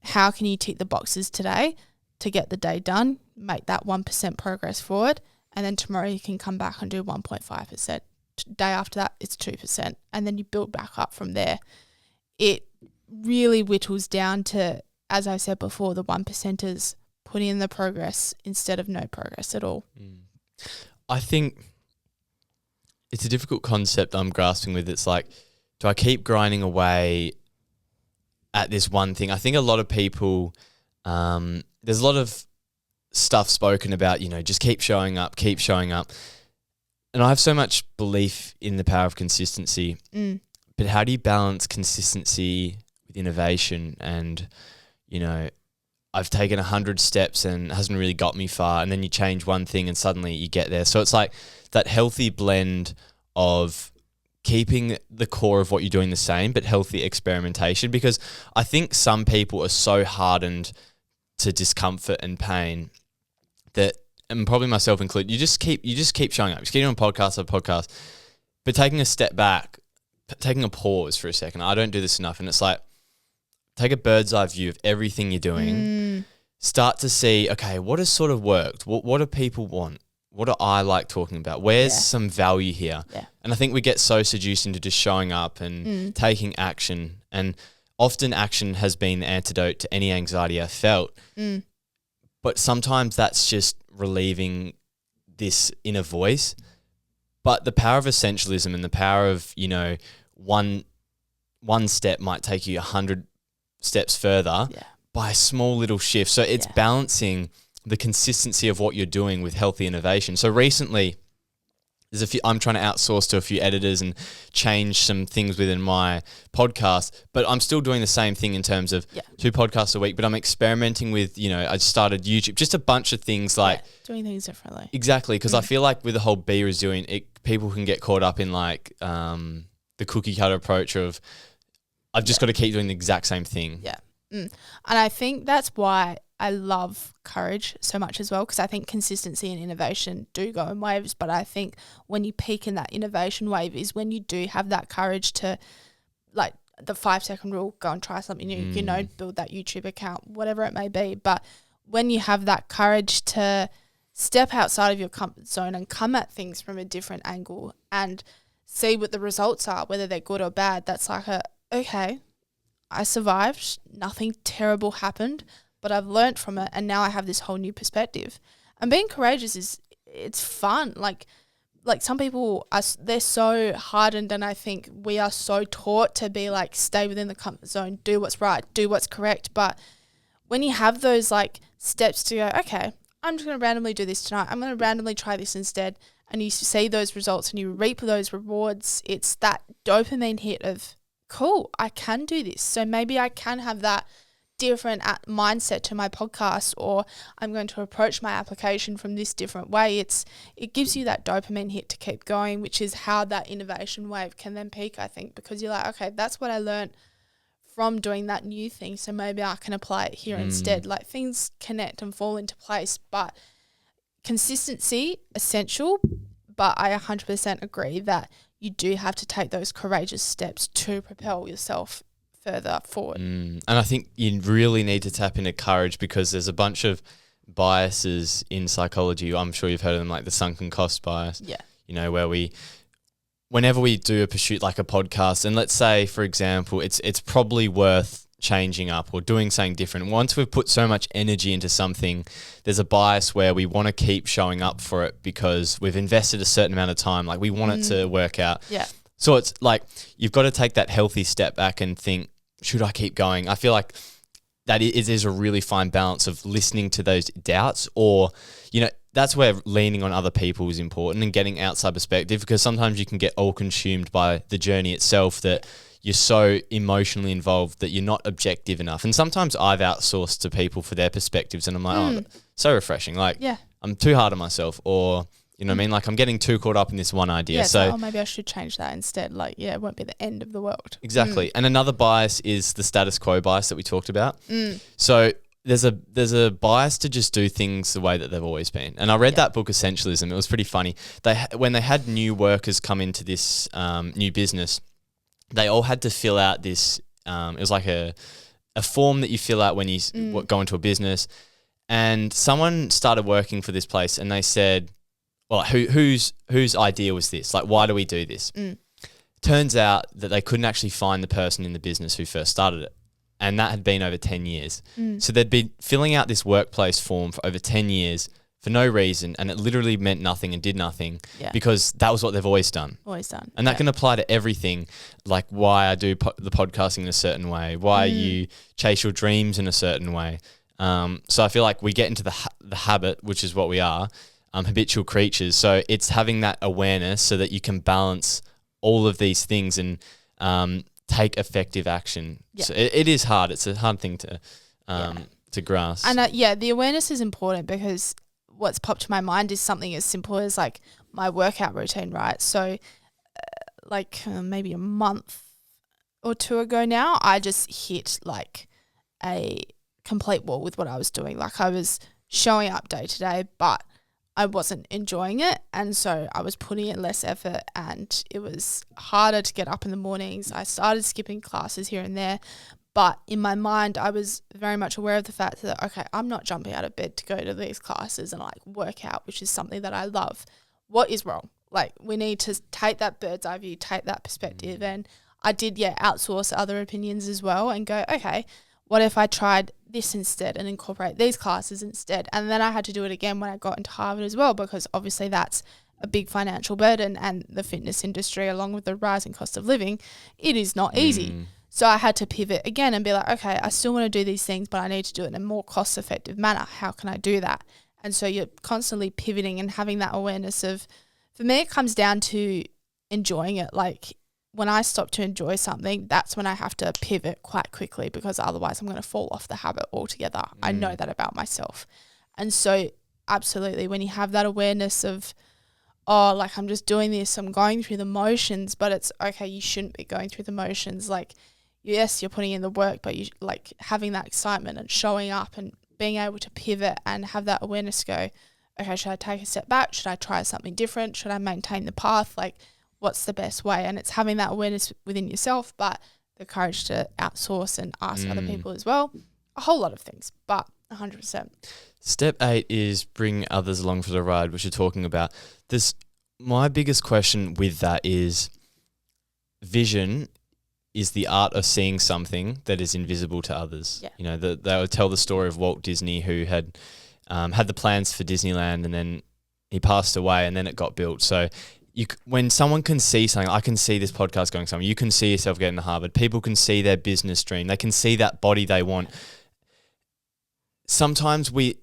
how can you tick the boxes today to get the day done, make that 1% progress forward, and then tomorrow you can come back and do 1.5%. Day after that, it's 2%, and then you build back up from there. It really whittles down to, as I said before, the 1%ers putting in the progress instead of no progress at all. I think it's a difficult concept I'm grasping with. It's like, do I keep grinding away at this one thing? I think a lot of people, there's a lot of stuff spoken about, just keep showing up. And I have so much belief in the power of consistency. But how do you balance consistency with innovation? And, I've taken 100 steps and it hasn't really got me far. And then you change one thing and suddenly you get there. So it's like that healthy blend of keeping the core of what you're doing the same, but healthy experimentation. Because I think some people are so hardened to discomfort and pain that, and probably myself included, you just keep showing up. Just keep doing podcast after podcast, but taking a step back, taking a pause for a second. I don't do this enough. And it's like, take a bird's eye view of everything you're doing. Start to see, okay, what has sort of worked? What do people want? What do I like talking about? Where's some value here? Yeah. And I think we get so seduced into just showing up and taking action. And often action has been the antidote to any anxiety I felt. But sometimes that's just relieving this inner voice. But the power of essentialism and the power of, you know, one step might take you 100 steps further by a small little shift. So it's balancing the consistency of what you're doing with healthy innovation. So recently, I'm trying to outsource to a few editors and change some things within my podcast, but I'm still doing the same thing in terms of 2 podcasts a week, but I'm experimenting with, you know, I started YouTube, just a bunch of things like doing things differently. Exactly. Cause I feel like with the whole Be Resilient, people can get caught up in like, the cookie cutter approach of I've just got to keep doing the exact same thing. Yeah. And I think that's why I love courage so much as well, because I think consistency and innovation do go in waves, but I think when you peak in that innovation wave is when you do have that courage to, like the 5-second rule, go and try something new, you know, build that YouTube account, whatever it may be. But when you have that courage to step outside of your comfort zone and come at things from a different angle and see what the results are, whether they're good or bad, that's like okay, I survived, nothing terrible happened, but I've learnt from it and now I have this whole new perspective. And being courageous it's fun. Like some people they're so hardened, and I think we are so taught to be like, stay within the comfort zone, do what's right, do what's correct. But when you have those like steps to go, okay, I'm just going to randomly do this tonight, I'm going to randomly try this instead, and you see those results and you reap those rewards, it's that dopamine hit of, cool, I can do this. So maybe I can have that different mindset to my podcast, or I'm going to approach my application from this different way. It gives you that dopamine hit to keep going, which is how that innovation wave can then peak, I think, because you're like, okay, that's what I learned from doing that new thing, so maybe I can apply it here instead. Like things connect and fall into place, but consistency, essential, but I 100% agree that you do have to take those courageous steps to propel yourself further forward. And I think you really need to tap into courage, because there's a bunch of biases in psychology. I'm sure you've heard of them, like the sunken cost bias. Yeah. You know, where whenever we do a pursuit like a podcast, and let's say, for example, it's probably worth changing up or doing something different. Once we've put so much energy into something, there's a bias where we want to keep showing up for it because we've invested a certain amount of time. Like we want it to work out. Yeah. So it's like you've got to take that healthy step back and think, should I keep going? I feel like that is a really fine balance of listening to those doubts, or, you know, that's where leaning on other people is important and getting outside perspective, because sometimes you can get all consumed by the journey itself that you're so emotionally involved that you're not objective enough. And sometimes I've outsourced to people for their perspectives, and I'm like, oh, so refreshing. Like, I'm too hard on myself, or, you know what I mean? Like I'm getting too caught up in this one idea. Yeah, so maybe I should change that instead. Like, it won't be the end of the world. Exactly. And another bias is the status quo bias that we talked about. So there's a bias to just do things the way that they've always been. And I read that book, Essentialism. It was pretty funny. When they had new workers come into this new business, they all had to fill out this, it was like a form that you fill out when you go into a business. And someone started working for this place and they said, well, whose idea was this? Like, why do we do this? Turns out that they couldn't actually find the person in the business who first started it. And that had been over 10 years. So they'd been filling out this workplace form for over 10 years for no reason, and it literally meant nothing and did nothing because that was what they've always done. And that can apply to everything, like why I do the podcasting in a certain way, why you chase your dreams in a certain way. So I feel like we get into the habit, which is what we are, habitual creatures. So it's having that awareness so that you can balance all of these things and take effective action. So it is hard. It's a hard thing to grasp. And the awareness is important, because what's popped to my mind is something as simple as like my workout routine, right? So maybe a month or two ago now, I just hit like a complete wall with what I was doing. Like I was showing up day to day, but I wasn't enjoying it, and so I was putting in less effort and it was harder to get up in the mornings. I started skipping classes here and there, but in my mind I was very much aware of the fact that, okay, I'm not jumping out of bed to go to these classes and like work out, which is something that I love. What is wrong? Like we need to take that bird's eye view, take that perspective, and I did outsource other opinions as well and go, okay, what if I tried this instead and incorporate these classes instead? And then I had to do it again when I got into Harvard as well, because obviously that's a big financial burden, and the fitness industry, along with the rising cost of living, it is not easy. So I had to pivot again and be like, okay, I still want to do these things, but I need to do it in a more cost-effective manner. How can I do that? And so you're constantly pivoting and having that awareness of, for me, it comes down to enjoying it. Like, when I stop to enjoy something, that's when I have to pivot quite quickly, because otherwise I'm going to fall off the habit altogether. I know that about myself. And so absolutely, when you have that awareness of, oh, like, I'm just doing this, I'm going through the motions, but it's okay, you shouldn't be going through the motions. Like, yes, you're putting in the work, but you like having that excitement and showing up and being able to pivot and have that awareness, go, okay, should I take a step back? Should I try something different? Should I maintain the path? Like, what's the best way? And it's having that awareness within yourself, but the courage to outsource and ask other people as well. A whole lot of things, but 100%. Step 8 is bring others along for the ride, which you're talking about. My biggest question with that is, vision is the art of seeing something that is invisible to others. Yeah. You know, they would tell the story of Walt Disney, who had the plans for Disneyland, and then he passed away, and then it got built. So when someone can see something, I can see this podcast going somewhere. You can see yourself getting to Harvard. People can see their business dream. They can see that body they want. Sometimes we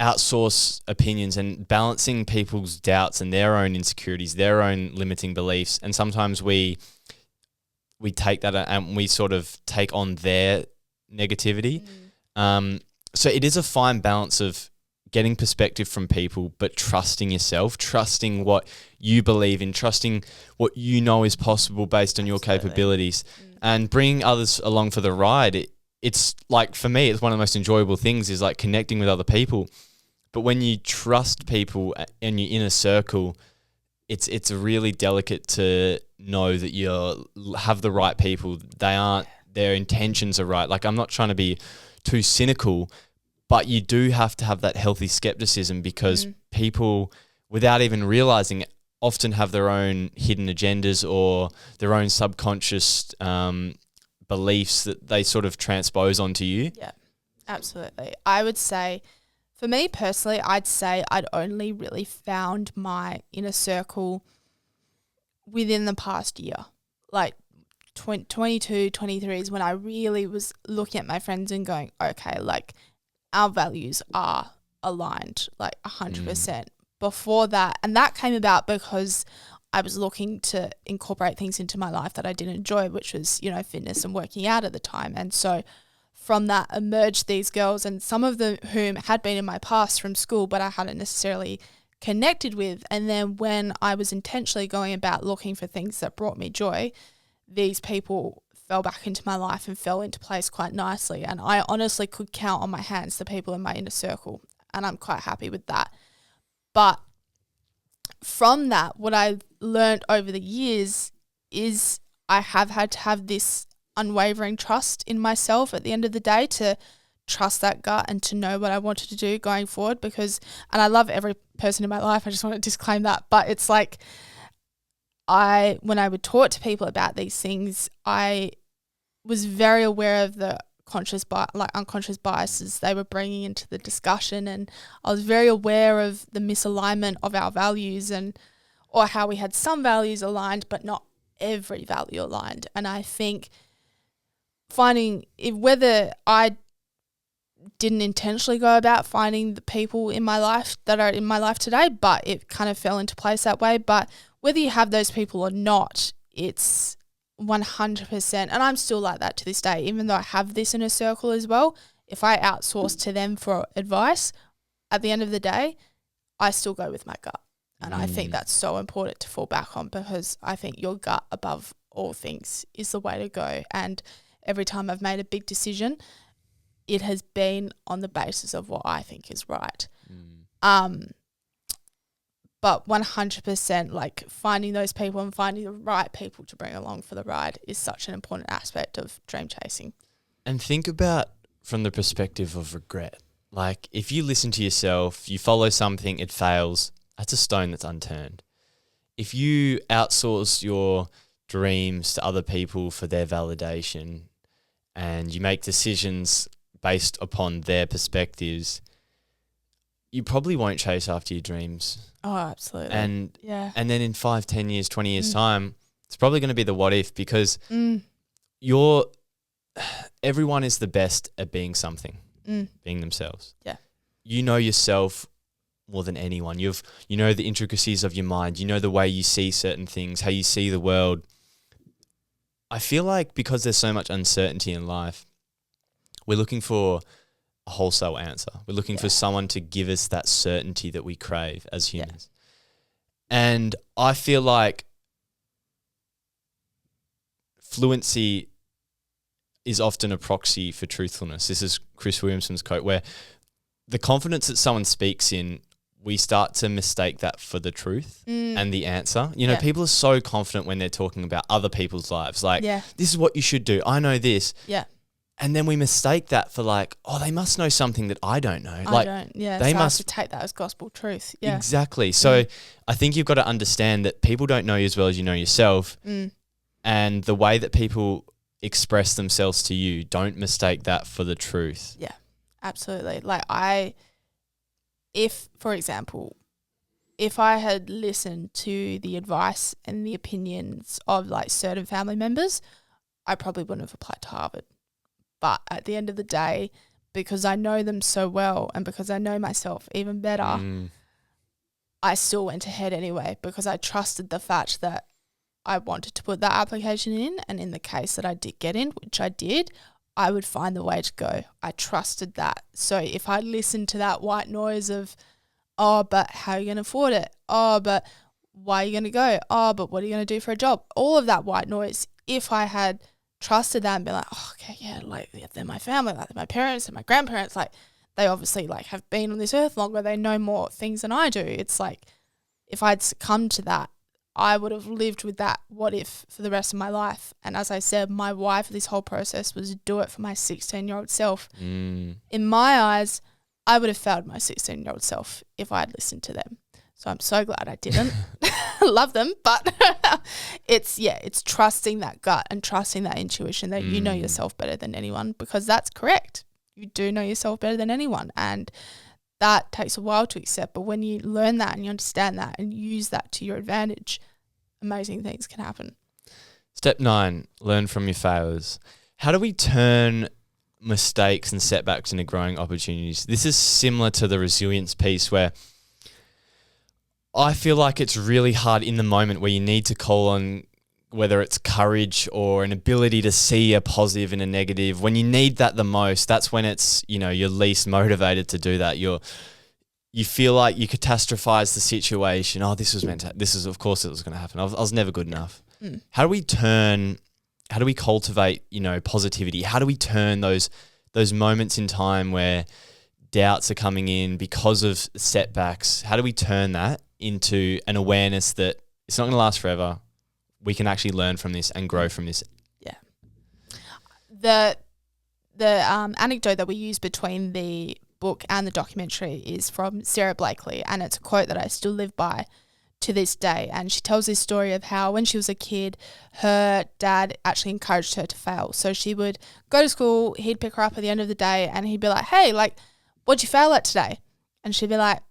outsource opinions and balancing people's doubts and their own insecurities, their own limiting beliefs. And sometimes we take that and we sort of take on their negativity. So it is a fine balance of getting perspective from people, but trusting yourself, trusting what you believe in, trusting what you know is possible based on your capabilities, and bringing others along for the ride. It's like, for me, it's one of the most enjoyable things is like connecting with other people. But when you trust people and you're in a circle, it's really delicate to know that you have the right people. Their intentions are right. Like, I'm not trying to be too cynical, but you do have to have that healthy skepticism, because people, without even realizing it, often have their own hidden agendas or their own subconscious beliefs that they sort of transpose onto you. Yeah, absolutely. I would say, for me personally, I'd say I'd only really found my inner circle within the past year. Like 22, 23 is when I really was looking at my friends and going, okay, like, our values are aligned, like 100%. Before that, and that came about because I was looking to incorporate things into my life that I did enjoy, which was, you know, fitness and working out at the time. And so from that emerged these girls, and some of them whom had been in my past from school, but I hadn't necessarily connected with. And then when I was intentionally going about looking for things that brought me joy, these people fell back into my life and fell into place quite nicely. And I honestly could count on my hands the people in my inner circle, and I'm quite happy with that. But from that, what I've learned over the years is I have had to have this unwavering trust in myself at the end of the day, to trust that gut and to know what I wanted to do going forward. Because, and I love every person in my life, I just want to disclaim that, but it's like, when I would talk to people about these things, I was very aware of the unconscious biases they were bringing into the discussion, and I was very aware of the misalignment of our values, or how we had some values aligned but not every value aligned. And I think whether I didn't intentionally go about finding the people in my life that are in my life today, but it kind of fell into place that way. But whether you have those people or not, it's 100%. And I'm still like that to this day, even though I have this inner circle as well. If I outsource to them for advice, at the end of the day, I still go with my gut. And I think that's so important to fall back on, because I think your gut above all things is the way to go. And every time I've made a big decision, it has been on the basis of what I think is right. But 100%, like, finding those people and finding the right people to bring along for the ride is such an important aspect of dream chasing. And think about from the perspective of regret. Like, if you listen to yourself, you follow something, it fails, that's a stone that's unturned. If you outsource your dreams to other people for their validation, and you make decisions based upon their perspectives, you probably won't chase after your dreams. Oh, absolutely. And and then in 5, 10 years, 20 years time, it's probably going to be the what if, because everyone is the best at being something, being themselves. Yeah. You know yourself more than anyone. You know the intricacies of your mind. You know the way you see certain things, how you see the world. I feel like because there's so much uncertainty in life, we're looking for a wholesale answer. We're looking for someone to give us that certainty that we crave as humans. And I feel like fluency is often a proxy for truthfulness. This is Chris Williamson's quote, where the confidence that someone speaks in, we start to mistake that for the truth and the answer. You know, people are so confident when they're talking about other people's lives. Like, this is what you should do. I know this. Yeah. And then we mistake that for like, oh, they must know something that I don't know. I don't. Yeah. They so must I have to take that as gospel truth. Yeah. Exactly. So I think you've got to understand that people don't know you as well as you know yourself. And the way that people express themselves to you, don't mistake that for the truth. Yeah, absolutely. Like for example, if I had listened to the advice and the opinions of like certain family members, I probably wouldn't have applied to Harvard. But at the end of the day, because I know them so well and because I know myself even better, I still went ahead anyway because I trusted the fact that I wanted to put that application in, and in the case that I did get in, which I did, I would find the way to go. I trusted that. So if I listened to that white noise of, oh, but how are you going to afford it? Oh, but why are you going to go? Oh, but what are you going to do for a job? All of that white noise, if I had trusted that and been like, oh, okay, yeah, like they're my family, like they're my parents and my grandparents, like they obviously like have been on this earth longer, they know more things than I do. It's like if I'd succumbed to that, I would have lived with that what if for the rest of my life. And as I said, my why for this whole process was to do it for my 16-year-old self. In my eyes, I would have failed my 16-year-old self if I had listened to them. So I'm so glad I didn't. Love them, but it's trusting that gut and trusting that intuition that you know yourself better than anyone, because that's correct. You do know yourself better than anyone, and that takes a while to accept. But when you learn that and you understand that and use that to your advantage, amazing things can happen. Step 9, learn from your failures. How do we turn mistakes and setbacks into growing opportunities? This is similar to the resilience piece, where I feel like it's really hard in the moment where you need to call on whether it's courage or an ability to see a positive and a negative. When you need that the most, that's when it's, you know, you're least motivated to do that. You feel like you catastrophize the situation. Oh, this was of course it was going to happen. I was never good enough. How do we cultivate, you know, positivity? How do we turn those moments in time where doubts are coming in because of setbacks? How do we turn that into an awareness that it's not going to last forever? We can actually learn from this and grow from this. Yeah. The anecdote that we use between the book and the documentary is from Sarah Blakely, and it's a quote that I still live by to this day. And she tells this story of how when she was a kid, her dad actually encouraged her to fail. So she would go to school, he'd pick her up at the end of the day and he'd be like, hey, like, what'd you fail at today? And she'd be like,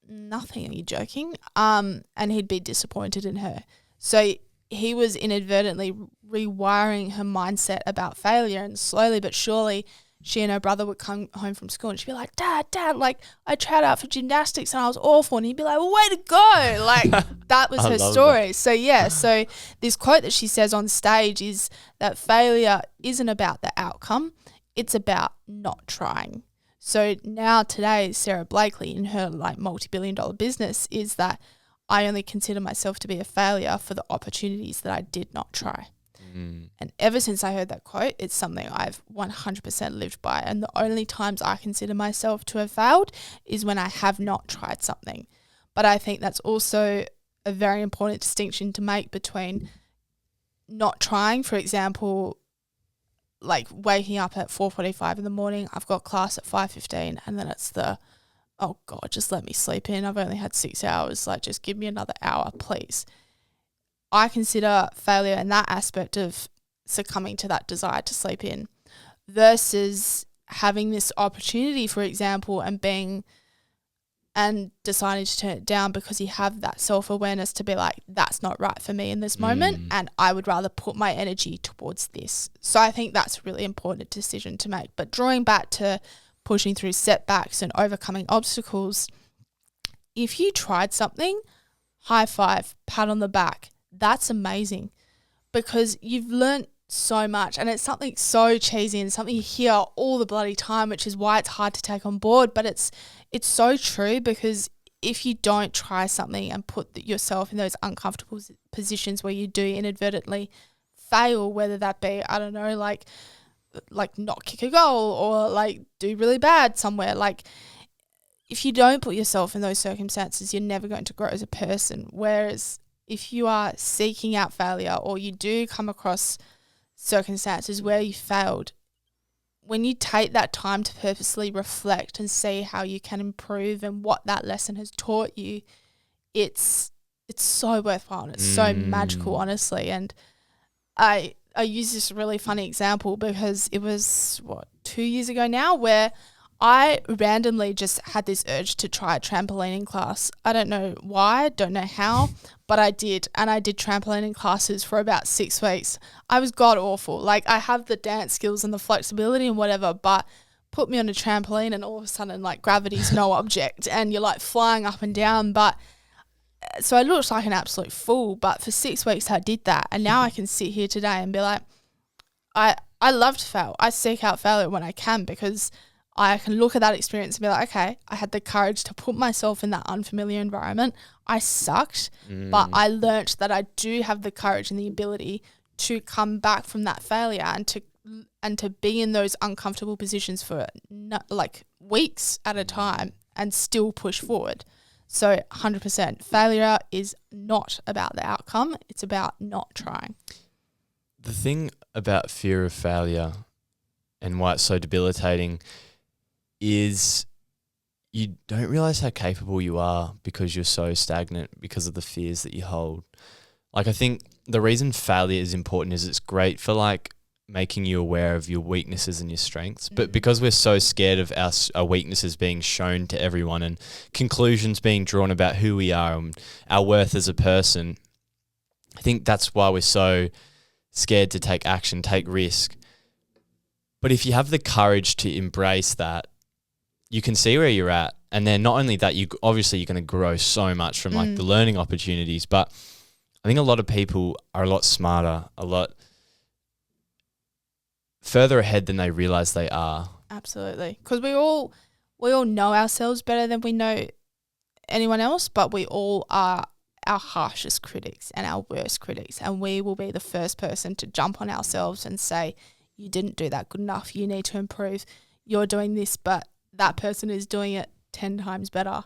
nothing, are you joking? And he'd be disappointed in her. So he was inadvertently rewiring her mindset about failure, and slowly but surely she and her brother would come home from school and she'd be like, Dad, like I tried out for gymnastics and I was awful. And he'd be like, well, way to go. Like that was her story. That. So this quote that she says on stage is that failure isn't about the outcome. It's about not trying. So now today, Sarah Blakely in her like multi-billion-dollar business is that I only consider myself to be a failure for the opportunities that I did not try. And ever since I heard that quote, it's something I've 100% lived by. And the only times I consider myself to have failed is when I have not tried something. But I think that's also a very important distinction to make between not trying, for example, like waking up at 4:45 in the morning, I've got class at 5:15, and then it's oh God, just let me sleep in. I've only had 6 hours. Like, just give me another hour, please. I consider failure in that aspect of succumbing to that desire to sleep in. versus having this opportunity, for example, and deciding to turn it down because you have that self-awareness to be like, that's not right for me in this moment, and I would rather put my energy towards this. So I think that's a really important decision to make. But drawing back to pushing through setbacks and overcoming obstacles, if you tried something, high five, pat on the back, that's amazing, because you've learnt so much, and it's something so cheesy and something you hear all the bloody time, which is why it's hard to take on board, but it's so true, because if you don't try something and put yourself in those uncomfortable positions where you do inadvertently fail, whether that be, I don't know, like not kick a goal or like do really bad somewhere, like if you don't put yourself in those circumstances, you're never going to grow as a person. Whereas if you are seeking out failure, or you do come across circumstances where you failed, when you take that time to purposely reflect and see how you can improve and what that lesson has taught you, it's so worthwhile and it's so magical, honestly. And I use this really funny example because it was 2 years ago now, where I randomly just had this urge to try a trampolining class. I don't know why, don't know how, but I did. And I did trampolining classes for about 6 weeks. I was god awful. Like, I have the dance skills and the flexibility and whatever, but put me on a trampoline and all of a sudden, like, gravity's no object and you're like flying up and down. But so I looked like an absolute fool, but for 6 weeks I did that. And now I can sit here today and be like, I love to fail. I seek out failure when I can, because I can look at that experience and be like, okay, I had the courage to put myself in that unfamiliar environment. I sucked, but I learnt that I do have the courage and the ability to come back from that failure and to be in those uncomfortable positions for like weeks at a time and still push forward. So 100%, failure is not about the outcome. It's about not trying. The thing about fear of failure and why it's so debilitating is you don't realize how capable you are because you're so stagnant because of the fears that you hold. Like, I think the reason failure is important is it's great for like making you aware of your weaknesses and your strengths. But because we're so scared of our weaknesses being shown to everyone and conclusions being drawn about who we are and our worth as a person, I think that's why we're so scared to take action, take risk. But if you have the courage to embrace that, you can see where you're at. And then not only that, you're going to grow so much from like the learning opportunities. But I think a lot of people are a lot smarter, a lot further ahead than they realize they are. Absolutely. Because we all know ourselves better than we know anyone else, but we all are our harshest critics and our worst critics. And we will be the first person to jump on ourselves and say, you didn't do that good enough. You need to improve. You're doing this, but that person is doing it 10 times better.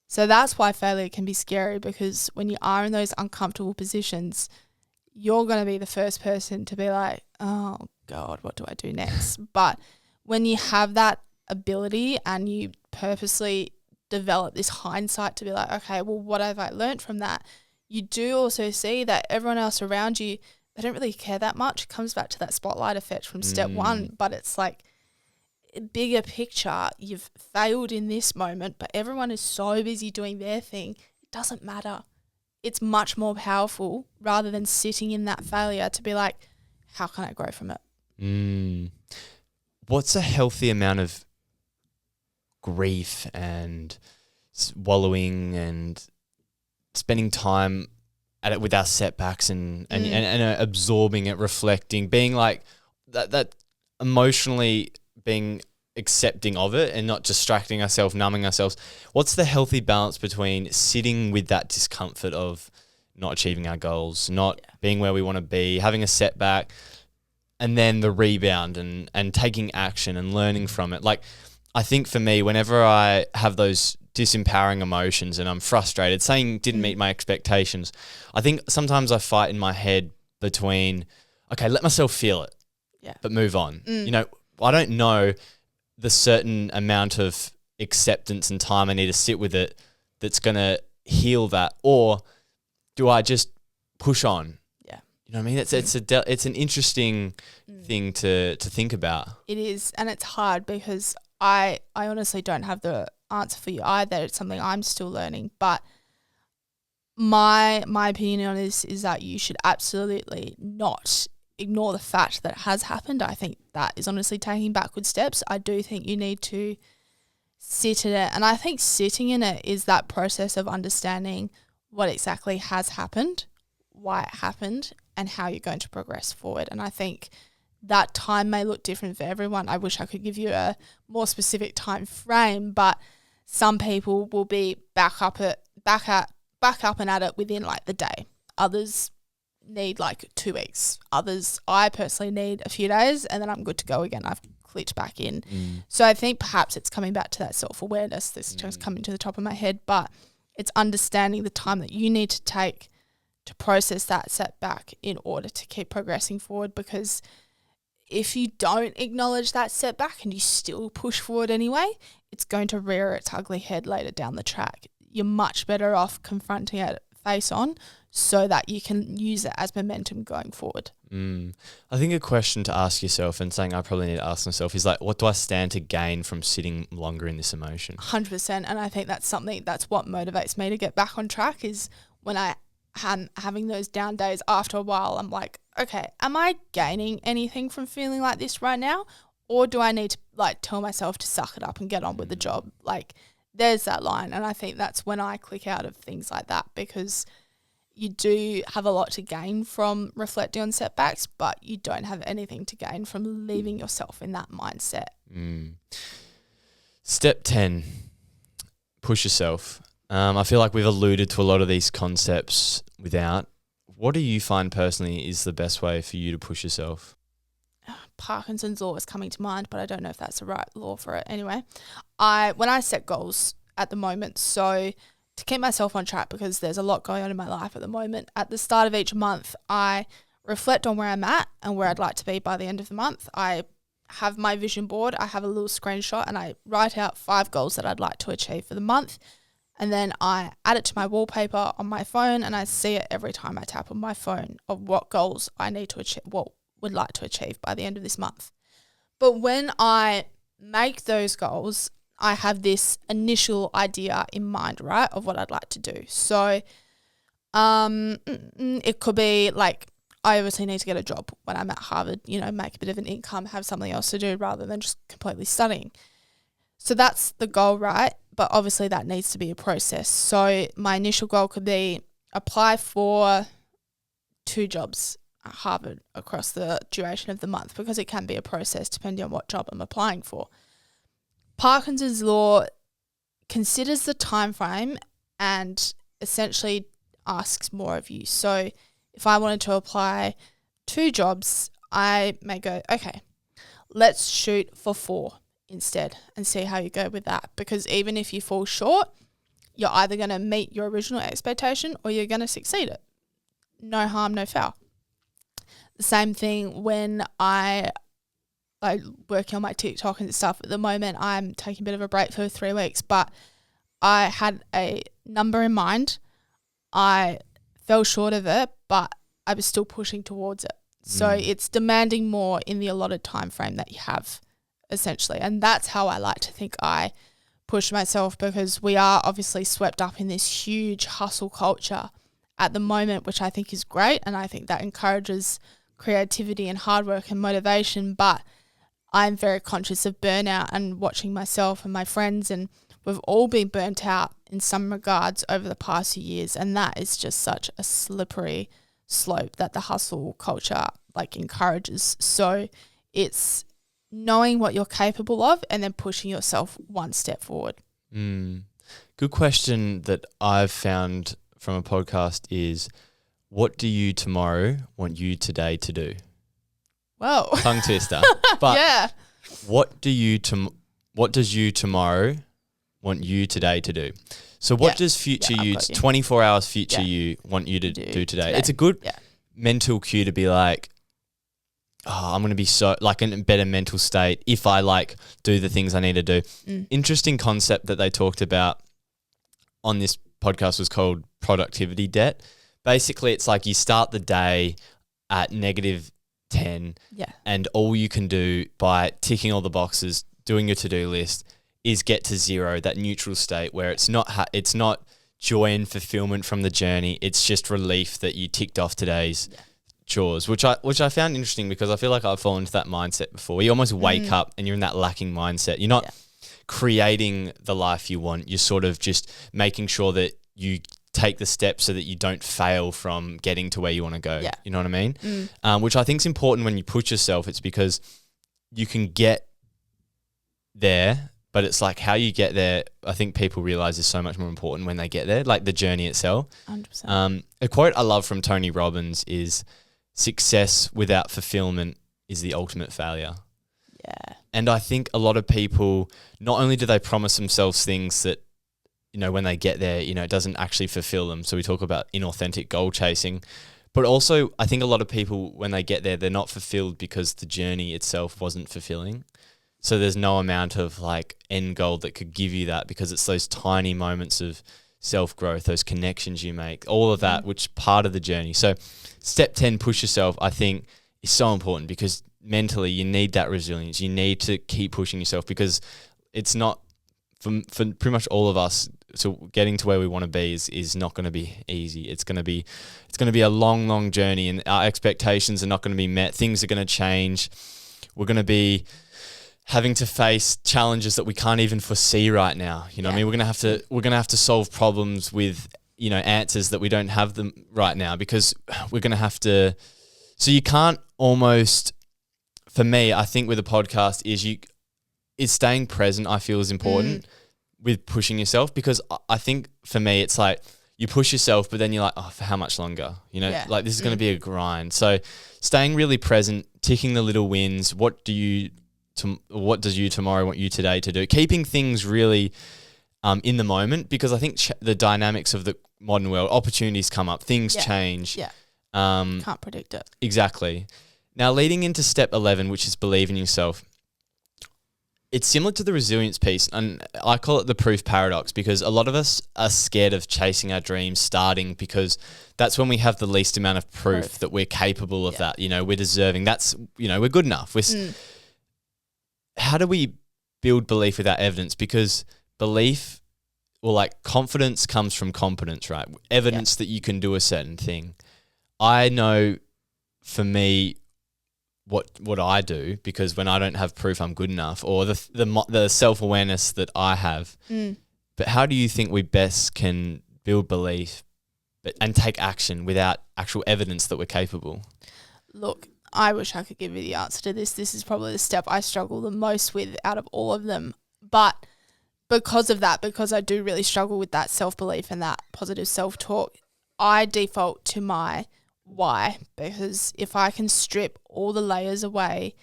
So that's why failure can be scary, because when you are in those uncomfortable positions, you're going to be the first person to be like, oh God, what do I do next? But when you have that ability and you purposely develop this hindsight to be like, okay, well, what have I learned from that? You do also see that everyone else around you, they don't really care that much. It comes back to that spotlight effect from step one, but it's like, bigger picture, you've failed in this moment, but everyone is so busy doing their thing, it doesn't matter. It's much more powerful rather than sitting in that failure to be like, how can I grow from it? What's a healthy amount of grief and wallowing and spending time at it with our setbacks and absorbing it, reflecting, being like that emotionally being accepting of it and not distracting ourselves, numbing ourselves? What's the healthy balance between sitting with that discomfort of not achieving our goals, not being where we want to be, having a setback, and then the rebound and taking action and learning from it? Like, I think for me, whenever I have those disempowering emotions and I'm frustrated, saying didn't meet my expectations, I think sometimes I fight in my head between, okay, let myself feel it, but move on. You know, I don't know the certain amount of acceptance and time I need to sit with it that's going to heal that. Or do I just push on? You know what I mean? It's an interesting thing to think about. It is, and it's hard because I honestly don't have the answer for you either. It's something I'm still learning, but my opinion on this is that you should absolutely not ignore the fact that it has happened. I think that is honestly taking backward steps. I do think you need to sit in it, and I think sitting in it is that process of understanding what exactly has happened, why it happened, and how you're going to progress forward. And I think that time may look different for everyone. I wish I could give you a more specific time frame, but some people will be back up and at it within like the day. Others need like 2 weeks. Others, I personally need a few days, and then I'm good to go again. I've clicked back in. So I think perhaps it's coming back to that self-awareness. This just coming to the top of my head, but it's understanding the time that you need to take to process that setback in order to keep progressing forward. Because if you don't acknowledge that setback and you still push forward anyway, it's going to rear its ugly head later down the track. You're much better off confronting it face on so that you can use it as momentum going forward. I think a question to ask yourself, and something I probably need to ask myself, is like, what do I stand to gain from sitting longer in this emotion? 100%. And I think that's what motivates me to get back on track, is when I am having those down days. After a while, I'm like, okay, am I gaining anything from feeling like this right now? Or do I need to like tell myself to suck it up and get on with the job? Like, there's that line. And I think that's when I click out of things like that, because you do have a lot to gain from reflecting on setbacks, but you don't have anything to gain from leaving yourself in that mindset. Step 10, push yourself. I feel like we've alluded to a lot of these concepts without. What do you find personally is the best way for you to push yourself? Parkinson's law is coming to mind, but I don't know if that's the right law for it. Anyway, when I set goals at the moment, so to keep myself on track, because there's a lot going on in my life at the moment, at the start of each month, I reflect on where I'm at and where I'd like to be by the end of the month. I have my vision board. I have a little screenshot and I write out 5 goals that I'd like to achieve for the month. And then I add it to my wallpaper on my phone, and I see it every time I tap on my phone of what goals I need to achieve, what would like to achieve by the end of this month. But when I make those goals, I have this initial idea in mind, right, of what I'd like to do. So it could be like, I obviously need to get a job when I'm at Harvard, make a bit of an income, have something else to do rather than just completely studying. So that's the goal, right? But obviously that needs to be a process. So my initial goal could be apply for 2 jobs at Harvard across the duration of the month, because it can be a process depending on what job I'm applying for. Parkinson's law considers the time frame and essentially asks more of you. So if I wanted to apply 2 jobs, I may go, okay, let's shoot for 4 instead and see how you go with that. Because even if you fall short, you're either going to meet your original expectation or you're going to succeed it. No harm, no foul. The same thing when I working on my TikTok and stuff. At the moment, I'm taking a bit of a break for 3 weeks, but I had a number in mind. I fell short of it, but I was still pushing towards it. So it's demanding more in the allotted time frame that you have, essentially. And that's how I like to think I push myself, because we are obviously swept up in this huge hustle culture at the moment, which I think is great. And I think that encourages creativity and hard work and motivation. But I'm very conscious of burnout and watching myself and my friends, and we've all been burnt out in some regards over the past few years. And that is just such a slippery slope that the hustle culture encourages. So it's knowing what you're capable of and then pushing yourself one step forward. Good question that I've found from a podcast is, what do you tomorrow want you today to do? Whoa. Tongue twister. But yeah. What does you tomorrow want you today to do? So what does future you, 24 hours future you, want you to do today? It's a good mental cue to be like, oh, I'm going to be so in a better mental state if I do the things I need to do. Interesting concept that they talked about on this podcast was called productivity debt. Basically, it's like you start the day at -10 Yeah. and all you can do by ticking all the boxes, doing your to-do list, is get to zero, that neutral state where it's not joy and fulfillment from the journey. It's just relief that you ticked off today's chores, which I found interesting because I feel like I've fallen into that mindset before. You almost wake up and you're in that lacking mindset. You're not creating the life you want. You're sort of just making sure that you take the steps so that you don't fail from getting to where you want to go. Yeah. You know what I mean? Which I think is important when you push yourself. It's because you can get there, but it's like how you get there, I think people realize is so much more important when they get there, like the journey itself. 100%. A quote I love from Tony Robbins is, "Success without fulfillment is the ultimate failure." Yeah. And I think a lot of people, not only do they promise themselves things that, when they get there, it doesn't actually fulfill them. So we talk about inauthentic goal chasing, but also I think a lot of people, when they get there, they're not fulfilled because the journey itself wasn't fulfilling. So there's no amount of like end goal that could give you that, because it's those tiny moments of self-growth, those connections you make, all of that, which part of the journey. So step 10, push yourself, I think is so important, because mentally you need that resilience. You need to keep pushing yourself, because it's not for pretty much all of us. So getting to where we want to be is not going to be easy. It's going to be a long journey, and our expectations are not going to be met. Things are going to change. We're going to be having to face challenges that we can't even foresee right now. What I mean? We're gonna have to solve problems with answers that we don't have them right now, because we're gonna have to. So you can't almost. For me, I think with a podcast is staying present. I feel is important with pushing yourself, because I think for me it's like you push yourself, but then you're like, oh, for how much longer? Like this is gonna be a grind. So staying really present, ticking the little wins. What does you tomorrow want you today to do? Keeping things really in the moment, because I think the dynamics of the modern world, opportunities come up, things change. Yeah. Can't predict it. Exactly. Now, leading into step 11, which is believe in yourself. It's similar to the resilience piece, and I call it the proof paradox, because a lot of us are scared of chasing our dreams, starting, because that's when we have the least amount of proof that we're capable of that. We're deserving. That's, we're good enough. How do we build belief without evidence? Because belief, confidence comes from competence, right? Evidence that you can do a certain thing. I know for me what I do, because when I don't have proof I'm good enough, or the self-awareness that I have. But how do you think we best can build belief and take action without actual evidence that we're capable? Look, I wish I could give you the answer to this. This is probably the step I struggle the most with out of all of them. But because I do really struggle with that self-belief and that positive self-talk, I default to my why, because if I can strip all the layers away,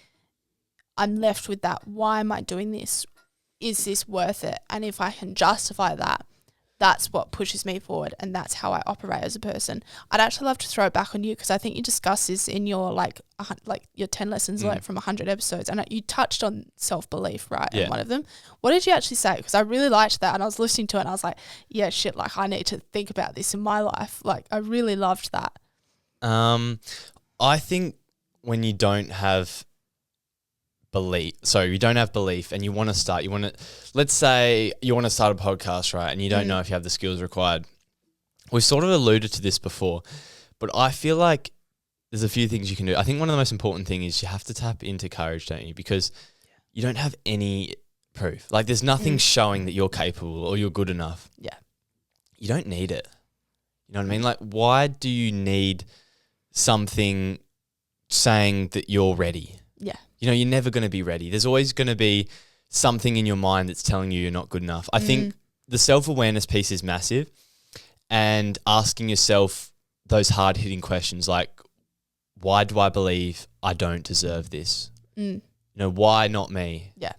I'm left with that. Why am I doing this? Is this worth it? And if I can justify that, that's what pushes me forward, and that's how I operate as a person. I'd actually love to throw it back on you, because I think you discussed this in your your 10 lessons learned from 100 episodes, and you touched on self-belief, right? Yeah. In one of them. What did you actually say? Because I really liked that, and I was listening to it and I was like, yeah, shit, I need to think about this in my life. I really loved that. I think when you don't have belief and you want to start, let's say you want to start a podcast, right? And you don't know if you have the skills required. We've sort of alluded to this before, but I feel like there's a few things you can do. I think one of the most important thing is you have to tap into courage, don't you? Because you don't have any proof. There's nothing showing that you're capable or you're good enough. Yeah. You don't need it. You know what I mean? Why do you need something saying that you're ready? Yeah. You're never going to be ready. There's always going to be something in your mind that's telling you you're not good enough. I think the self-awareness piece is massive, and asking yourself those hard-hitting questions like, why do I believe I don't deserve this? Why not me? Yeah.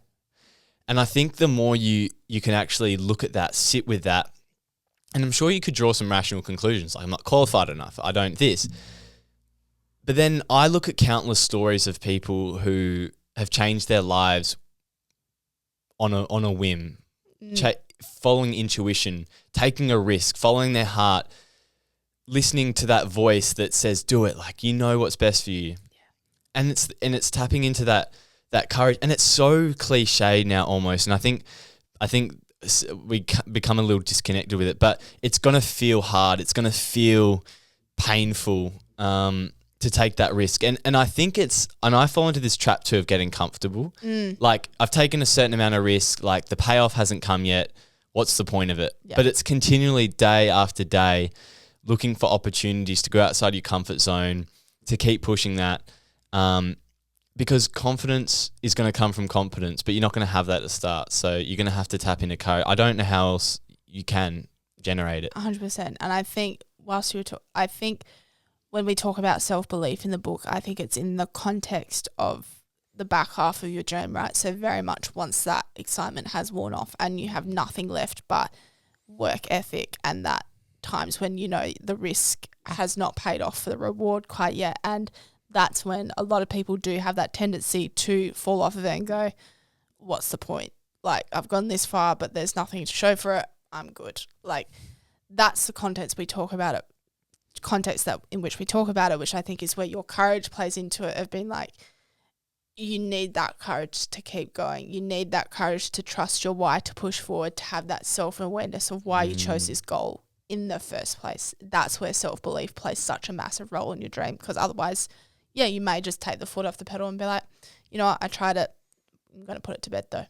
And I think the more you can actually look at that, sit with that, and I'm sure you could draw some rational conclusions, like I'm not qualified enough, I don't this. But then I look at countless stories of people who have changed their lives on a whim, following intuition, taking a risk, following their heart, listening to that voice that says, do it, like, you know what's best for you. And it's tapping into that courage. And it's so cliche now almost. And I think we become a little disconnected with it, but it's going to feel hard. It's going to feel painful to take that risk. And I think and I fall into this trap too of getting comfortable. Like, I've taken a certain amount of risk, like the payoff hasn't come yet. What's the point of it? Yep. But it's continually day after day looking for opportunities to go outside your comfort zone, to keep pushing that. Because confidence is going to come from competence, but you're not going to have that at the start. So you're going to have to tap into courage. I don't know how else you can generate it. 100%. And I think I think when we talk about self-belief in the book, I think it's in the context of the back half of your dream, right? So very much once that excitement has worn off and you have nothing left but work ethic, and that times when, you know, the risk has not paid off for the reward quite yet. And that's when a lot of people do have that tendency to fall off of it and go, what's the point? Like, I've gone this far, but there's nothing to show for it. I'm good. Like, that's the context we talk about it. Context that in which we talk about it, which I think is where your courage plays into it, of being like, you need that courage to keep going. You need that courage to trust your why, to push forward, to have that self-awareness of why you chose this goal in the first place. That's where self-belief plays such a massive role in your dream, because otherwise, yeah, you may just take the foot off the pedal and be like, you know what, I tried it. I'm going to put it to bed though.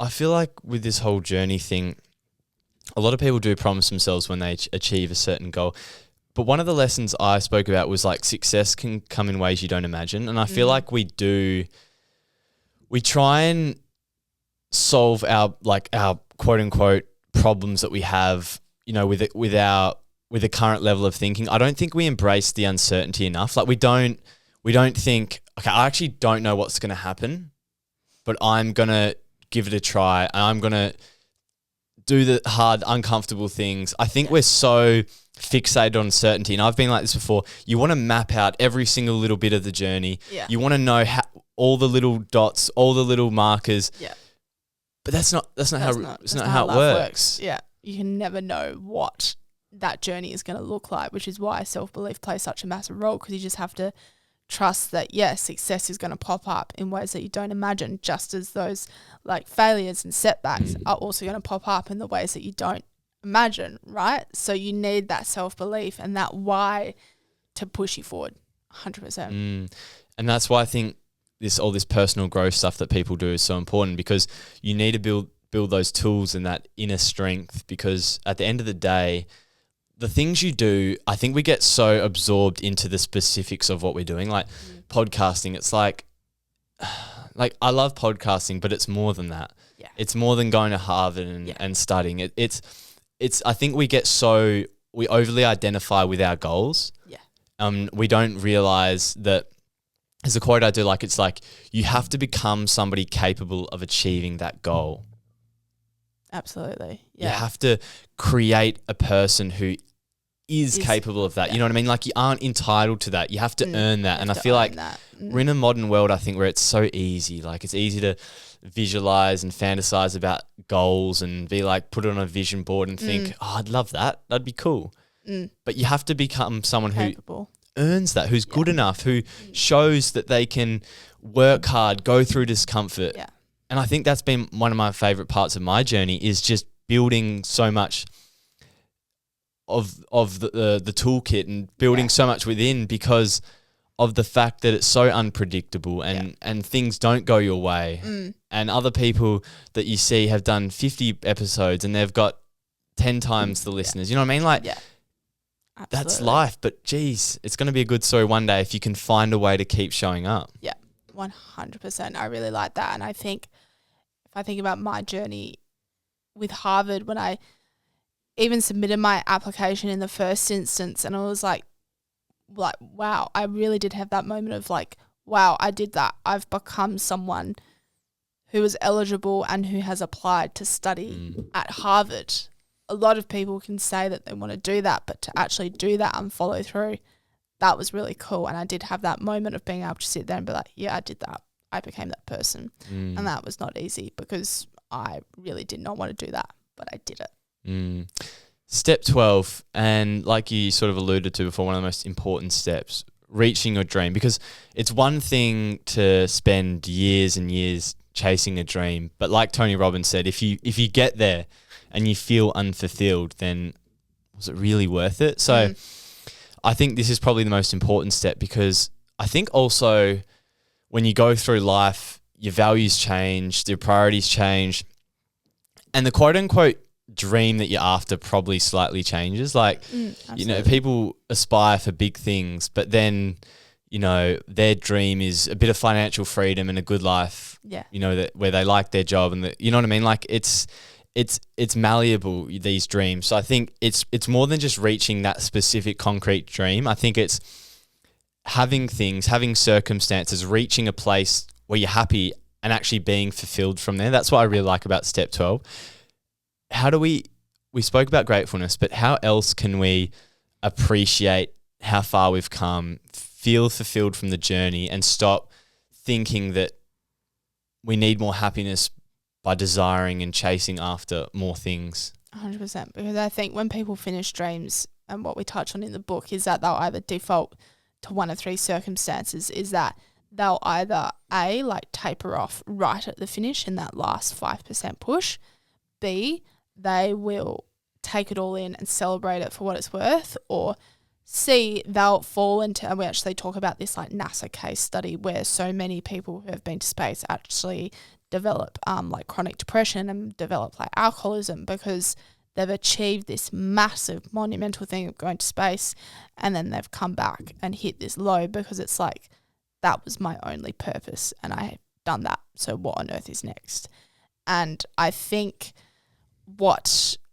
I feel like with this whole journey thing, a lot of people do promise themselves when they achieve a certain goal. But one of the lessons I spoke about was like success can come in ways you don't imagine. And I feel like we try and solve our quote unquote problems that we have, you know, with the current level of thinking. I don't think we embrace the uncertainty enough. Like, we don't think, okay, I actually don't know what's going to happen, but I'm going to give it a try and I'm going to do the hard, uncomfortable things. I think we're so fixated on certainty, and I've been like this before. You want to map out every single little bit of the journey. Yeah. You want to know all the little dots, all the little markers. Yeah. But that's not how it works. Yeah. You can never know what that journey is going to look like, which is why self-belief plays such a massive role, because you just have to trust that, yes, success is going to pop up in ways that you don't imagine, just as those like failures and setbacks are also going to pop up in the ways that you don't imagine, right? So you need that self-belief and that why to push you forward 100%. And that's why I think all this personal growth stuff that people do is so important, because you need to build those tools and that inner strength, because at the end of the day, the things you do, I think we get so absorbed into the specifics of what we're doing. Like podcasting, it's like I love podcasting, but it's more than that. Yeah. It's more than going to Harvard and studying. It's I think we overly identify with our goals. Yeah. We don't realize that. There's a quote I do like. It's like, you have to become somebody capable of achieving that goal. Absolutely. Yeah. You have to create a person who is capable of that. Yeah. You know what I mean? Like, you aren't entitled to that. You have to earn that. And I feel like we're in a modern world, I think, where it's so easy. Like, it's easy to visualize and fantasize about goals and be like, put it on a vision board and think, oh, I'd love that. That'd be cool. But you have to become someone who earns that, who's good enough, who shows that they can work hard, go through discomfort. Yeah. And I think that's been one of my favorite parts of my journey, is just building so much of the toolkit and building so much within, because of the fact that it's so unpredictable and things don't go your way. And other people that you see have done 50 episodes and they've got 10 times the listeners. You know what I mean? Like, that's life. But geez, it's going to be a good story one day if you can find a way to keep showing up. Yeah, 100%. I really like that. And I think if I think about my journey with Harvard, when I even submitted my application in the first instance, and I was like, wow, I really did have that moment of like, wow, I did that. I've become someone who is eligible and who has applied to study at Harvard. A lot of people can say that they want to do that, but to actually do that and follow through, that was really cool. And I did have that moment of being able to sit there and be like, yeah, I did that. I became that person. And that was not easy, because I really did not want to do that, but I did it. Step 12, and like you sort of alluded to before, one of the most important steps, reaching your dream. Because it's one thing to spend years and years chasing a dream, but like Tony Robbins said, if you get there and you feel unfulfilled, then was it really worth it? So I think this is probably the most important step, because I think also when you go through life, your values change, your priorities change, and the quote unquote dream that you're after probably slightly changes. Like, people aspire for big things, but then, their dream is a bit of financial freedom and a good life. Yeah. Where they like their job and you know what I mean? Like it's malleable, these dreams. So I think it's more than just reaching that specific concrete dream. I think it's having things, having circumstances, reaching a place where you're happy and actually being fulfilled from there. That's what I really like about step 12. How do we spoke about gratefulness, but how else can we appreciate how far we've come, feel fulfilled from the journey, and stop thinking that we need more happiness by desiring and chasing after more things? 100%. Because I think when people finish dreams, and what we touch on in the book is that they'll either default to one of three circumstances, is that they'll either A, like taper off right at the finish in that last 5% push, B, they will take it all in and celebrate it for what it's worth, or C, they'll fall into, and we actually talk about this like NASA case study where so many people who have been to space actually develop like chronic depression and develop like alcoholism, because they've achieved this massive monumental thing of going to space, and then they've come back and hit this low because it's like, that was my only purpose and I have done that, so what on earth is next? And I think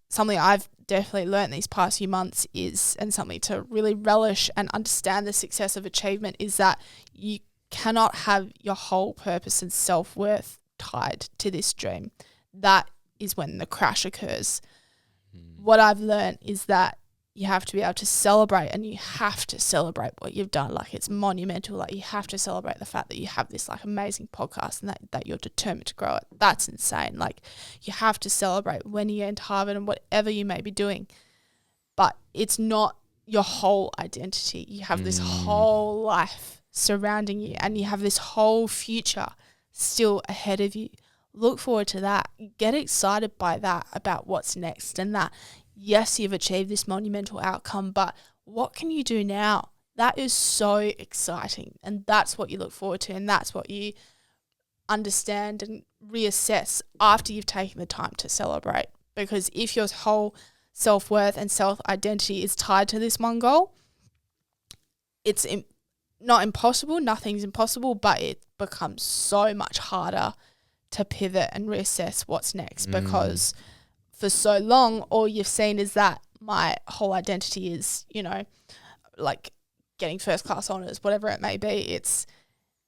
something I've definitely learned these past few months is, and something to really relish and understand the success of achievement, is that you cannot have your whole purpose and self-worth tied to this dream. That is when the crash occurs. What I've learned is that you have to be able to celebrate, and you have to celebrate what you've done. Like, it's monumental. Like, you have to celebrate the fact that you have this like amazing podcast and that you're determined to grow it. That's insane. Like, you have to celebrate when you get into Harvard and whatever you may be doing. But it's not your whole identity. You have this whole life surrounding you, and you have this whole future still ahead of you. Look forward to that. Get excited by that, about what's next, and that, yes, you've achieved this monumental outcome, but what can you do now? That is so exciting, and that's what you look forward to, and that's what you understand and reassess after you've taken the time to celebrate. Because if your whole self-worth and self-identity is tied to this one goal, it's not impossible, nothing's impossible, but it becomes so much harder to pivot and reassess what's next, because for so long, all you've seen is that my whole identity is, like getting first class honours, whatever it may be. It's,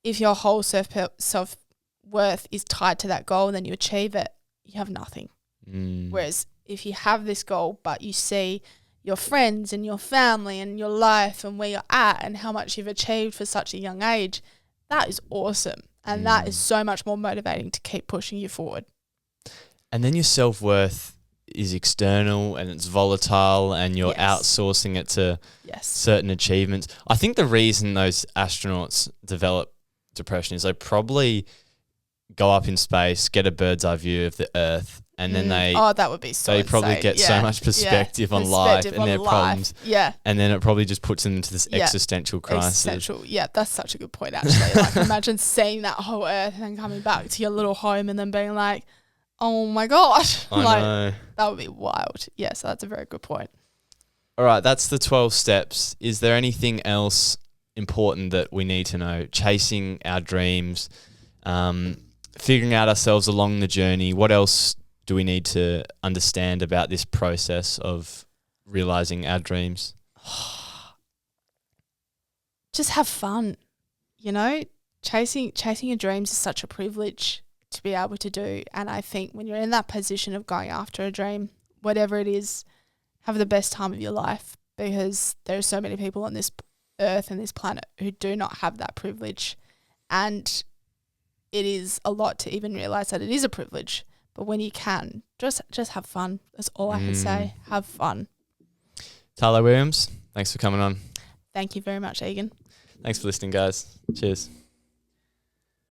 if your whole self-worth is tied to that goal and then you achieve it, you have nothing. Whereas if you have this goal, but you see your friends and your family and your life and where you're at and how much you've achieved for such a young age, that is awesome. And that is so much more motivating to keep pushing you forward. And then your self-worth is external and it's volatile, and you're outsourcing it to certain achievements. I think the reason those astronauts develop depression is they probably go up in space, get a bird's eye view of the Earth, and then that would be so insane. Probably get so much perspective on life and their problems. Yeah. And then it probably just puts them into this existential crisis. Yeah, that's such a good point, actually. Like, imagine seeing that whole Earth and then coming back to your little home and then being like, oh my gosh. I know. That would be wild. Yeah, so that's a very good point. All right, that's the 12 steps. Is there anything else important that we need to know? Chasing our dreams, figuring out ourselves along the journey. What else do we need to understand about this process of realizing our dreams? Just have fun. Chasing your dreams is such a privilege to be able to do. And I think when you're in that position of going after a dream, whatever it is, have the best time of your life, because there are so many people on this earth and this planet who do not have that privilege. And it is a lot to even realize that it is a privilege. But when you can, just have fun. That's all I can say. Have fun. Talei Williams, thanks for coming on. Thank you very much, Egan. Thanks for listening, guys. Cheers.